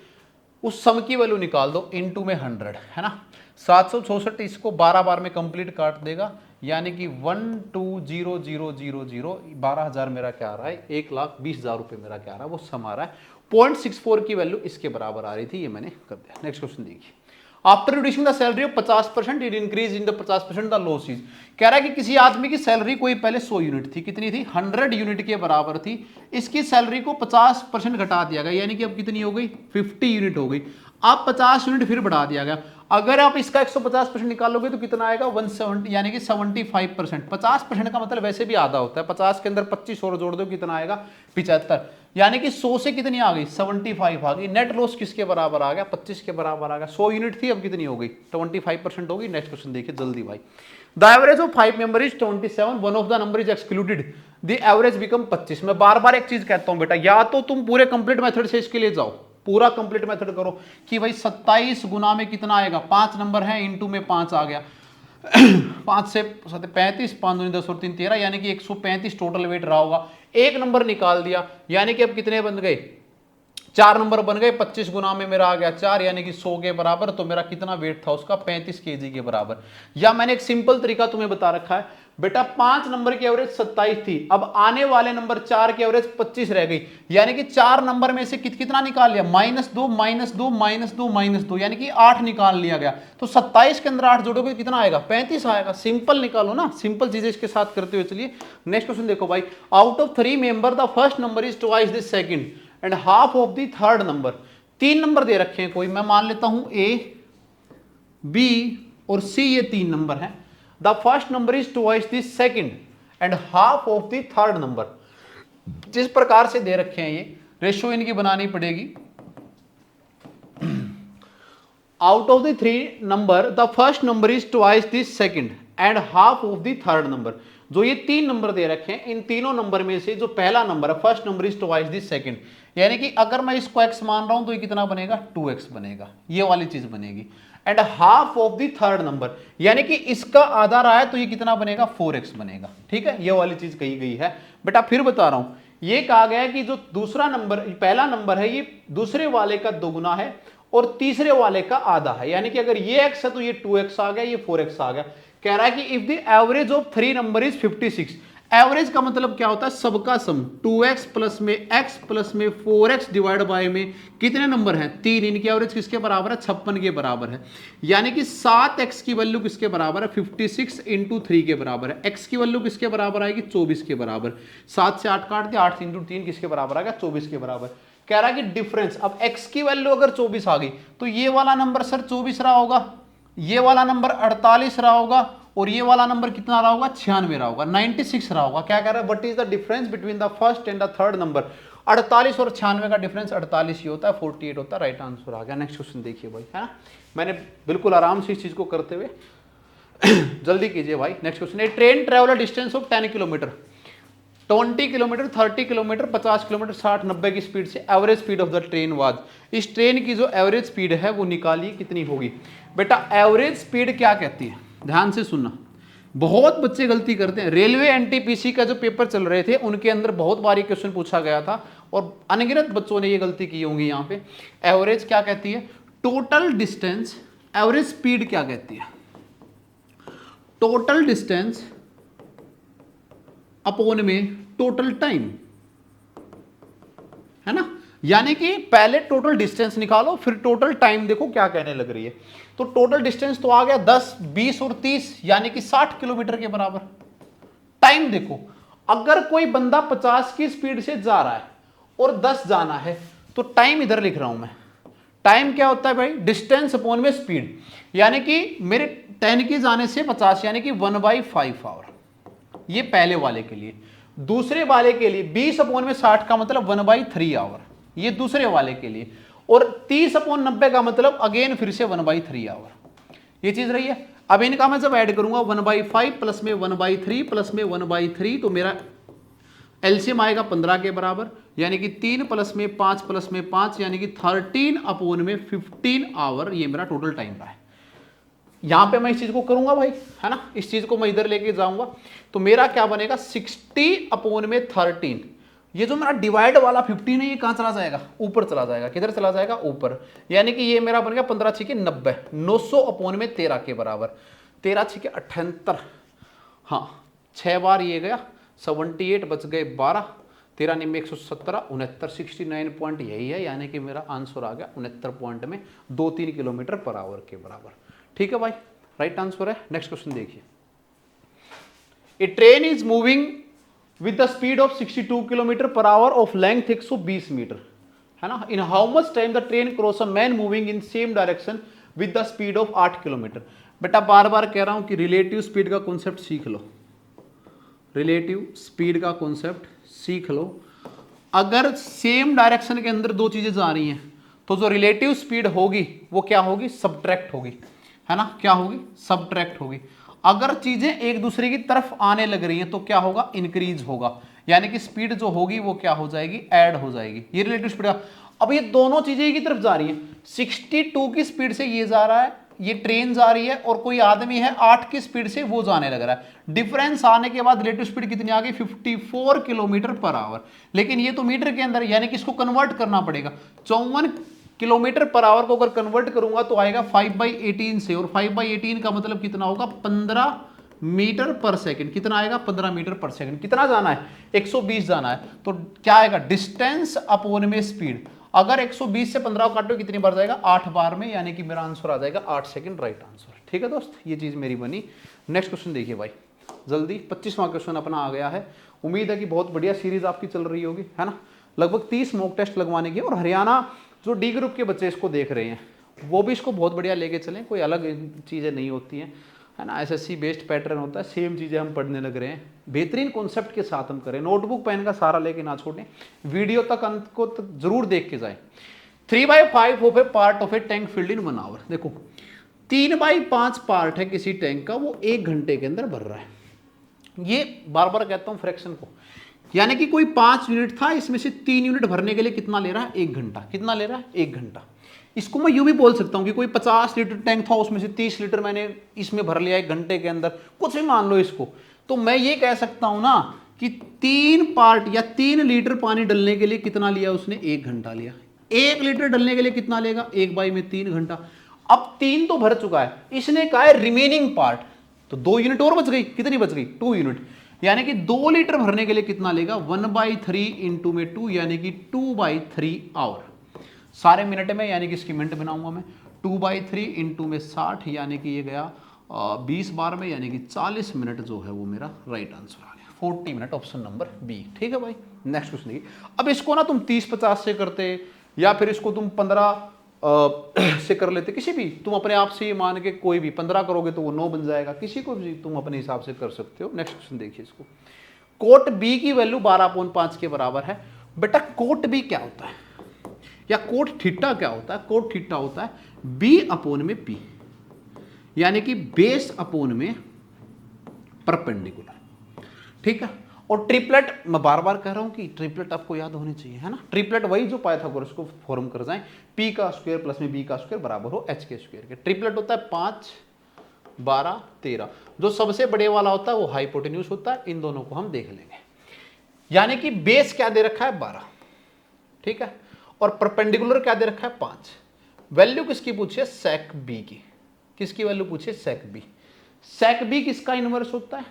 उस सम की वैल्यू निकाल दो इंटू में 100, है ना। 764 इसको 12 बार में कंप्लीट काट देगा, यानी कि 120000 12,000 मेरा क्या आ रहा है, 1,20,000 रुपये मेरा क्या आ रहा है, वो सम आ रहा है। 0.64 की वैल्यू इसके बराबर आ रही थी, ये मैंने कर दिया। नेक्स्ट क्वेश्चन देखिए, after reducing the salary of 50% it increase in the 50% the losses. कह रहा है कि किसी आदमी की सैलरी कोई पहले 100 यूनिट थी, कितनी थी, 100 यूनिट के बराबर थी। इसकी सैलरी को 50% घटा दिया गया, यानी कि अब कितनी हो गई, 50 यूनिट हो गई। अब 50 यूनिट फिर बढ़ा दिया गया। अगर आप इसका 150% निकालोगे तो कितना आएगा 170, यानी कि 75%। 50% का मतलब वैसे भी आधा होता है, 50 के अंदर 25 और जोड़ दो कितना आएगा 75, यानी कि 100 से कितनी आ गई 75 आ गई। नेट लॉस किसके बराबर आ गया 25 के बराबर आ गया। 100 यूनिट थी अब कितनी हो गई 25% होगी। नेक्स्ट क्वेश्चन देखिए जल्दी भाई। The average of 5 member is 27, one of the number is excluded, the average become 25। मैं बार बार एक चीज कहता हूं बेटा, या तो तुम पूरे कंप्लीट मेथड से इसके लिए जाओ, पूरा कंप्लीट मेथड करो कि भाई 27 गुना में कितना आएगा, 5 नंबर है इंटू में 5 आ गया 5 से 35, 5 दूनी 10 और 3 13, यानी कि 135 टोटल वेट रहा होगा। एक नंबर निकाल दिया, यानी कि अब कितने बन गए 4 नंबर बन गए। 25 गुना में मेरा आ गया 4, यानी कि 100 के बराबर। तो मेरा कितना वेट था उसका 35 केजी के बराबर। या मैंने एक सिंपल तरीका तुम्हें बता रखा है बेटा, 5 नंबर की एवरेज 27 थी, अब आने वाले नंबर 4 की एवरेज 25 रह गई, यानी कि 4 नंबर में से कितना निकाल लिया -2 -2 -2 -2, यानी कि 8 निकाल लिया गया। तो 27 के अंदर 8 जोड़ोगे कितना आएगा 35 आएगा। सिंपल निकालो ना, सिंपल चीजें इसके साथ करते हुए चलिए। नेक्स्ट क्वेश्चन देखो भाई, out of 3 member the first number is twice the second and half of the third number. 3 number दे रखे हैं कोई, मैं मान लेता हूं A, B और C, ये 3 नंबर हैं। The first number is twice the second and half of the third number. जिस प्रकार से दे रखे हैं ये रेशो इनकी बनानी पड़ेगी। Out of the 3 number the first number is twice the second and half of the third number. जो ये 3 नंबर दे रखे हैं, इन तीनों नंबर में से जो पहला नंबर है first number is twice the second, यानी कि अगर मैं इसको x मान रहा हूं तो ये कितना बनेगा 2x बनेगा, ये वाली चीज बनेगी। And half of the third number, यानी कि इसका आधा रहा है तो ये कितना बनेगा 4x बनेगा। ठीक है, ये वाली चीज कही गई है बेटा। फिर बता रहा हूं, ये कहा गया है कि जो दूसरा नंबर पहला नंबर है ये दूसरे वाले का दोगुना है और तीसरे वाले का आधा है, यानी कि अगर ये x है तो ये 2x आ गया, ये 4x आ गया। कह रहा है कि if the average of 3 number is 56, average का मतलब क्या होता है सबका सम, 2x प्लस में x प्लस में 4x डिवाइड बाय में कितने नंबर हैं 3, इनकी एवरेज किसके बराबर है 56 के बराबर है, यानी कि 7x की वैल्यू किसके बराबर है 56 इंटू 3 के बराबर है। x की वैल्यू किसके बराबर आएगी 24 के बराबर। 7 से 8 काट दिया, 8 इंटू 3 किसके बराबर आ गया 24 के बराबर। कह रहा है कि डिफरेंस, अब x की वैल्यू अगर 24 आ गई तो ये वाला नंबर सर 24 रहा होगा, ये वाला नंबर 48 रहा होगा और ये वाला नंबर कितना रहा होगा 96 रहा होगा, 96 रहा होगा। क्या कह रहा है what is the difference between the first and the third number. 48 और 96 का डिफरेंस 48 ही होता है, 48 होता है। राइट आंसर आ गया। नेक्स्ट क्वेश्चन देखिए भाई, है ना, मैंने बिल्कुल आराम से इस चीज को करते हुए जल्दी कीजिए भाई। Next question, A train travel distance of 10 kilometre, 20 kilometre, 30 kilometre, 50 kilometre, 60, 90 की स्पीड से average speed of the train was. इस ट्रेन की जो एवरेज स्पीड है वो निकालिए कितनी होगी। बेटा एवरेज स्पीड क्या कहती है, ध्यान से सुनना, बहुत बच्चे गलती करते हैं। रेलवे एनटीपीसी का जो पेपर चल रहे थे उनके अंदर बहुत बार क्वेश्चन पूछा गया था और अनगिनत बच्चों ने ये गलती की होंगी। यहाँ पे एवरेज क्या कहती है, टोटल डिस्टेंस, एवरेज स्पीड क्या कहती है, टोटल डिस्टेंस अपोन में टोटल टाइम, है ना। यानी कि पहले टोटल डिस्टेंस निकालो फिर टोटल टाइम देखो क्या कहने लग रही है। तो टोटल डिस्टेंस तो आ गया 10, 20 और 30, यानी कि 60 किलोमीटर के बराबर। टाइम देखो, अगर कोई बंदा 50 की स्पीड से जा रहा है और 10 जाना है तो टाइम इधर लिख रहा हूं मैं। टाइम क्या होता है भाई, डिस्टेंस अपॉन में स्पीड, यानी कि मेरे 10 के जाने से 50, यानी कि 1/5 आवर। ये पहले वाले के लिए। दूसरे वाले के लिए 20 अपॉन में 60 का मतलब 1/3 आवर, ये दूसरे वाले के लिए। और 30 अपॉन 90 का मतलब अगेन फिर से 1/3 आवर, ये चीज रही है। अब इनका मैं जब ऐड करूंगा 1/5 प्लस में 1/3 प्लस में 1/3 तो मेरा एलसीएम आएगा 15 के बराबर, यानी कि 3 प्लस में 5 प्लस में 5, यानी कि 13 अपॉन में 15 आवर, ये मेरा टोटल टाइम रहा है। यहां पे मैं इस चीज को करूंगा भाई, है ना, इस चीज को मैं इधर लेके जाऊंगा तो मेरा क्या बनेगा 60 अपॉन में 13। ये जो मेरा डिवाइड वाला 15 है ये कहां चला जाएगा, ऊपर चला जाएगा। किधर चला जाएगा, ऊपर, यानी कि ये मेरा बन गया 15 6 90, 900 अपॉन में 13 के बराबर। 13 6 78, हाँ 6 बार ये गया 78, बच गए 12, 13 में 117, 69, 69 पॉइंट यही है, यानी कि मेरा आंसर आ गया 69 पॉइंट में 2-3 किलोमीटर पर आवर के बराबर। ठीक है भाई, राइट आंसर है। नेक्स्ट क्वेश्चन देखिए, a train is moving with the speed of 62 kilometre per hour of length 120 metre. है ना। In how much time the train cross a man moving in same direction with the speed of 8 kilometre. बेटा बार बार कह रहा हूं कि relative speed का concept सीख लो, रिलेटिव स्पीड का कॉन्सेप्ट सीख लो। अगर सेम डायरेक्शन के अंदर दो चीजें जा रही हैं तो जो रिलेटिव स्पीड होगी वो क्या होगी, सबट्रैक्ट होगी, है ना। क्या होगी, सबट्रैक्ट होगी। अगर चीजें एक दूसरे की तरफ आने लग रही हैं तो क्या होगा, इंक्रीज होगा, यानी कि स्पीड जो होगी वो क्या हो जाएगी, ऐड हो जाएगी। ये रिलेटिव स्पीड। अब ये दोनों चीजें एक ही तरफ जा रही हैं, 62 की स्पीड से ये जा रहा है, ये ट्रेन जा रही है, और कोई आदमी है 8 की स्पीड से वो जाने लग रहा है। डिफरेंस आने के बाद रिलेटिव स्पीड कितनी आ गई, 54 किलोमीटर पर आवर। लेकिन ये तो मीटर के अंदर, यानी कि इसको कन्वर्ट करना पड़ेगा। 54 किलोमीटर पर आवर को अगर कन्वर्ट करूंगा तो आएगा 5/18 से, और 5/18 का मतलब कितना होगा, 15 मीटर पर सेकंड। कितना आएगा, 15 मीटर पर सेकंड। कितना जाना है, 120 जाना है। तो क्या आएगा, डिस्टेंस अपॉन में स्पीड। अगर 120 से 15 काटो कितनी बार जाएगा, 8 बार में, यानी कि मेरा आंसर आ जाएगा 8 सेकंड, राइट आंसर। ठीक है दोस्त, ये चीज मेरी बनी। नेक्स्ट क्वेश्चन देखिए भाई जल्दी, 25वां क्वेश्चन अपना आ गया है। उम्मीद है कि बहुत बढ़िया सीरीज आपकी चल रही होगी, है ना। लगभग 30 मॉक टेस्ट लगवाने की, और हरियाणा जो डी ग्रुप के बच्चे इसको देख रहे हैं वो भी इसको बहुत बढ़िया लेके चलें, कोई अलग चीज़ें नहीं होती हैं, है ना। एसएससी बेस्ड पैटर्न होता है, सेम चीज़ें हम पढ़ने लग रहे हैं, बेहतरीन कॉन्सेप्ट के साथ हम करें। नोटबुक पेन का सारा लेके ना छोड़ें, वीडियो तक अंत को जरूर देख के जाएं। 3/5 of a part of a tank filled in 1 hour. देखो 3/5 पार्ट है किसी टैंक का, वो 1 घंटे के अंदर भर रहा है। ये बार बार कहता हूं फ्रैक्शन को, यानी कि कोई 5 यूनिट था, इसमें से 3 यूनिट भरने के लिए कितना ले रहा है, 1 घंटा। कितना ले रहा है, 1 घंटा। इसको मैं यूं भी बोल सकता हूं कि कोई 50 लीटर टैंक था, उसमें से 30 लीटर मैंने इसमें भर लिया 1 घंटे के अंदर, कुछ भी मान लो इसको। तो मैं ये कह सकता हूं ना कि 3 पार्ट या 3 लीटर पानी डलने के लिए कितना लिया उसने, 1 घंटा लिया। 1 लीटर डलने के लिए कितना लेगा, 1/3 घंटा। अब 3 तो भर चुका है, इसने कहा है रिमेनिंग पार्ट, तो 2 यूनिट और बच गई। कितनी बच गई, 2 यूनिट, यानी कि 2 लीटर भरने के लिए कितना लेगा, 1/3 इंटू में 2, यानी कि 2/3 आवर। सारे मिनट में, यानी कि इसकी मिनट बनाऊंगा मैं। 2/3 इंटू में 60, यानी कि ये गया 20 बार में, यानी कि 40 मिनट जो है वो मेरा राइट आंसर आ गया। 40 मिनट, ऑप्शन नंबर बी। ठीक है भाई, नेक्स्ट क्वेश्चन देखिए। अब इसको ना तुम 30-50 से करते, या फिर इसको तुम 15 से कर लेते, किसी भी तुम अपने आप से ये मान के, कोई भी 15 करोगे तो वो 9 बन जाएगा, किसी को भी तुम अपने हिसाब से कर सकते हो। नेक्स्ट क्वेश्चन देखिए इसको। कोट बी की वैल्यू 12/5 के बराबर है। बेटा कोट बी क्या होता है, या कोट थीटा क्या होता है, कोट थीटा होता है बी अपॉन में पी, यानी कि बेस अपॉन में परपेंडिकुलर। ठीक है। और ट्रिपलेट, मैं बार बार कह रहा हूं कि ट्रिपलेट आपको याद होनी चाहिए, है ना। ट्रिपलेट वही जो पाइथागोरस को फॉर्म कर जाए, पी का स्क्वायर प्लस में बी का स्क्वायर बराबर हो एच के स्क्वायर के। ट्रिपलेट होता है 5, 12, 13। जो सबसे बड़े वाला होता है वो हाइपोटेन्यूज होता है। इन दोनों को हम देख लेंगे। यानी कि बेस क्या दे रखा है, 12, ठीक है, और परपेंडिकुलर क्या दे रखा है, 5। वैल्यू किसकी पूछी है, सेक बी की। किसकी वैल्यू पूछी है, सेक बी। सेक बी किसका इनवर्स होता है,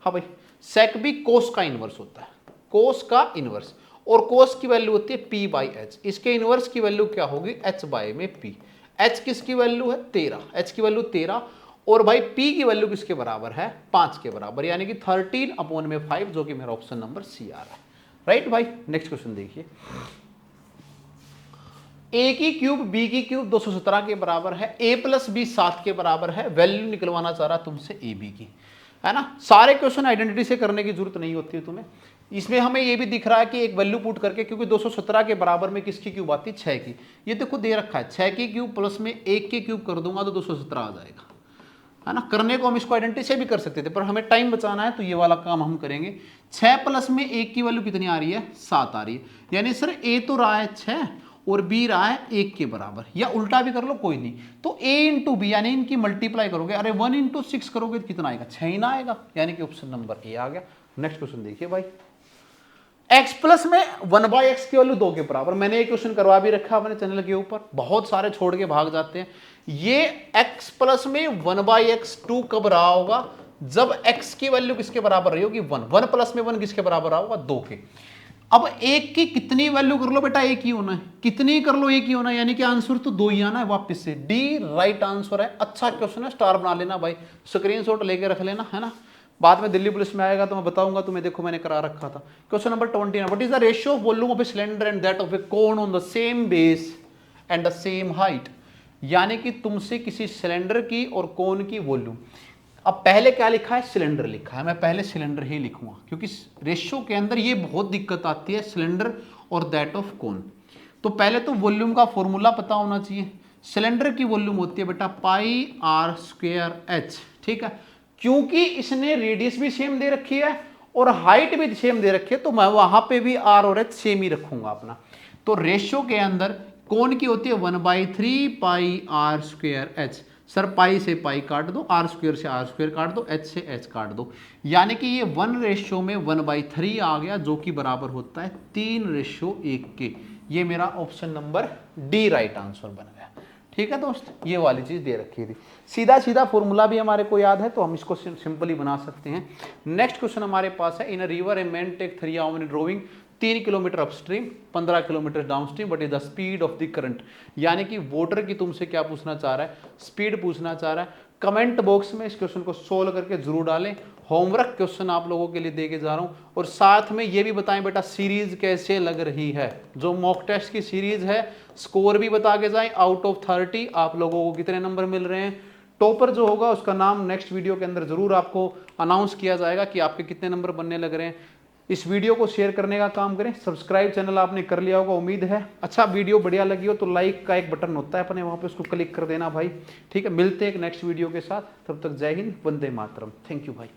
हाँ भाई, सेक बी कोस का इनवर्स होता है, कोस का इनवर्स। और कोस की वैल्यू होती है p/h। इसके इनवर्स की वैल्यू क्या होगी, h बाय में p। h किसकी वैल्यू है, 13, h की वैल्यू 13, और भाई p की वैल्यू किसके बराबर है, 5 के बराबर, यानी कि 13/5, जो कि मेरा ऑप्शन नंबर सी आ रहा है। राइट भाई, नेक्स्ट क्वेश्चन देखिए। a की क्यूब b की क्यूब 217 के बराबर है, a प्लस b 7 के बराबर है। वैल्यू निकलवाना चाह रहा तुमसे a b की, है ना। सारे क्वेश्चन आइडेंटिटी से करने की जरूरत नहीं होती है तुम्हें। इसमें हमें ये भी दिख रहा है कि एक वैल्यू पुट करके, क्योंकि 217 के बराबर में किसकी क्यूब आती है, 6 की। ये देखो दे रखा है 6 की क्यूब प्लस में 1 की क्यूब कर दूंगा तो 217 आ जाएगा, है ना। करने को हम इसको आइडेंटिटी से भी कर सकते थे, पर हमें टाइम बचाना है तो ये वाला काम हम करेंगे। 6 प्लस में 1 की वैल्यू कितनी आ रही है, 7 आ रही है। यानी सर a तो रहा है 6 और b रहा है 1 के बराबर, या उल्टा भी कर लो कोई नहीं। तो a इंटू बी, यानी इनकी मल्टीप्लाई करोगे, अरे 1 इंटू 6 करोगे तो कितना आएगा, 6 ही ना आएगा, यानी कि ऑप्शन नंबर ए आ गया। नेक्स्ट क्वेश्चन देखिए भाई। x प्लस में 1/x की वैल्यू 2 के बराबर। मैंने एक क्वेश्चन करवा भी रखा अपने चैनल के ऊपर, बहुत सारे छोड़ के भाग जाते हैं। ये x प्लस में 1/x 2 कब रहा होगा, जब x की वैल्यू किसके बराबर रही होगी, 1। 1 प्लस में 1 किसके बराबर रहा होगा, 2 के। अब एक की कितनी वैल्यू कर लो बेटा, एक ही होना है, कितनी कर लो एक ही होना है, यानी कि आंसर तो 2 ही आना है। वापस से डी राइट आंसर है। अच्छा क्वेश्चन है, स्टार बना लेना भाई, स्क्रीनशॉट लेके रख लेना, है ना। बाद में दिल्ली पुलिस में आएगा तो मैं बताऊंगा तुम्हें, देखो मैंने करा रखा था। Question number 29, what is the ratio of volume of a cylinder and that of A cone on the same base and the same height. यानी कि तुमसे किसी सिलेंडर की और कोन की वॉल्यूम, अब पहले क्या लिखा है, सिलेंडर लिखा है, मैं पहले सिलेंडर ही लिखूंगा क्योंकि रेशियो के अंदर ये बहुत दिक्कत आती है, सिलेंडर और दैट ऑफ कोन। तो पहले तो वॉल्यूम का फॉर्मूला पता होना चाहिए। सिलेंडर की वॉल्यूम होती है बेटा पाई आर स्क्वायर एच, ठीक है, क्योंकि इसने रेडियस भी सेम दे रखी है और हाइट भी सेम दे रखी है, तो मैं वहां पे भी आर और एच सेम ही रखूंगा अपना। तो रेशियो के अंदर कोन की होती है 1/3 पाई आर स्क्वायर एच। सर पाई से पाई काट दो, आर स्क्वायर से आर स्क्वायर काट दो, एच से एच काट दो, यानी कि ये 1 रेशियो में 1/3 आ गया, जो कि बराबर होता है 3:1 के। ये मेरा option number D right answer बन गया। ठीक है दोस्त, ये वाली चीज दे रखी थी। सीधा सीधा फॉर्मूला भी हमारे को याद है तो हम इसको सिंपली बना सकते हैं। नेक्स्ट क्वेश्चन हमारे पास है, in a river a man take 3 hour in rowing 3 kilometre upstream 15 kilometre downstream, but is the speed of the current. यानी कि वाटर की तुमसे क्या पूछना चाह रहा है, स्पीड पूछना चाह रहा है। कमेंट बॉक्स में इस क्वेश्चन को सोल्व करके जरूर डालें। होमवर्क क्वेश्चन आप लोगों के लिए दे के जा रहा हूं, और साथ में ये भी बताएं बेटा सीरीज कैसे लग रही है। जो मॉक टेस्ट की सीरीज है, स्कोर भी बता के जाएं, आउट ऑफ 30 आप लोगों को कितने नंबर मिल रहे हैं। टॉपर जो होगा उसका नाम नेक्स्ट वीडियो के अंदर जरूर आपको अनाउंस किया जाएगा कि आपके कितने नंबर बनने लग रहे हैं। इस वीडियो को शेयर करने का काम करें। सब्सक्राइब चैनल आपने कर लिया होगा उम्मीद है। अच्छा वीडियो बढ़िया लगी हो तो लाइक का एक बटन होता है अपने, वहां पे उसको क्लिक कर देना भाई। ठीक है, मिलते हैं एक नेक्स्ट वीडियो के साथ, तब तक जय हिंद, वंदे मातरम। थैंक यू भाई।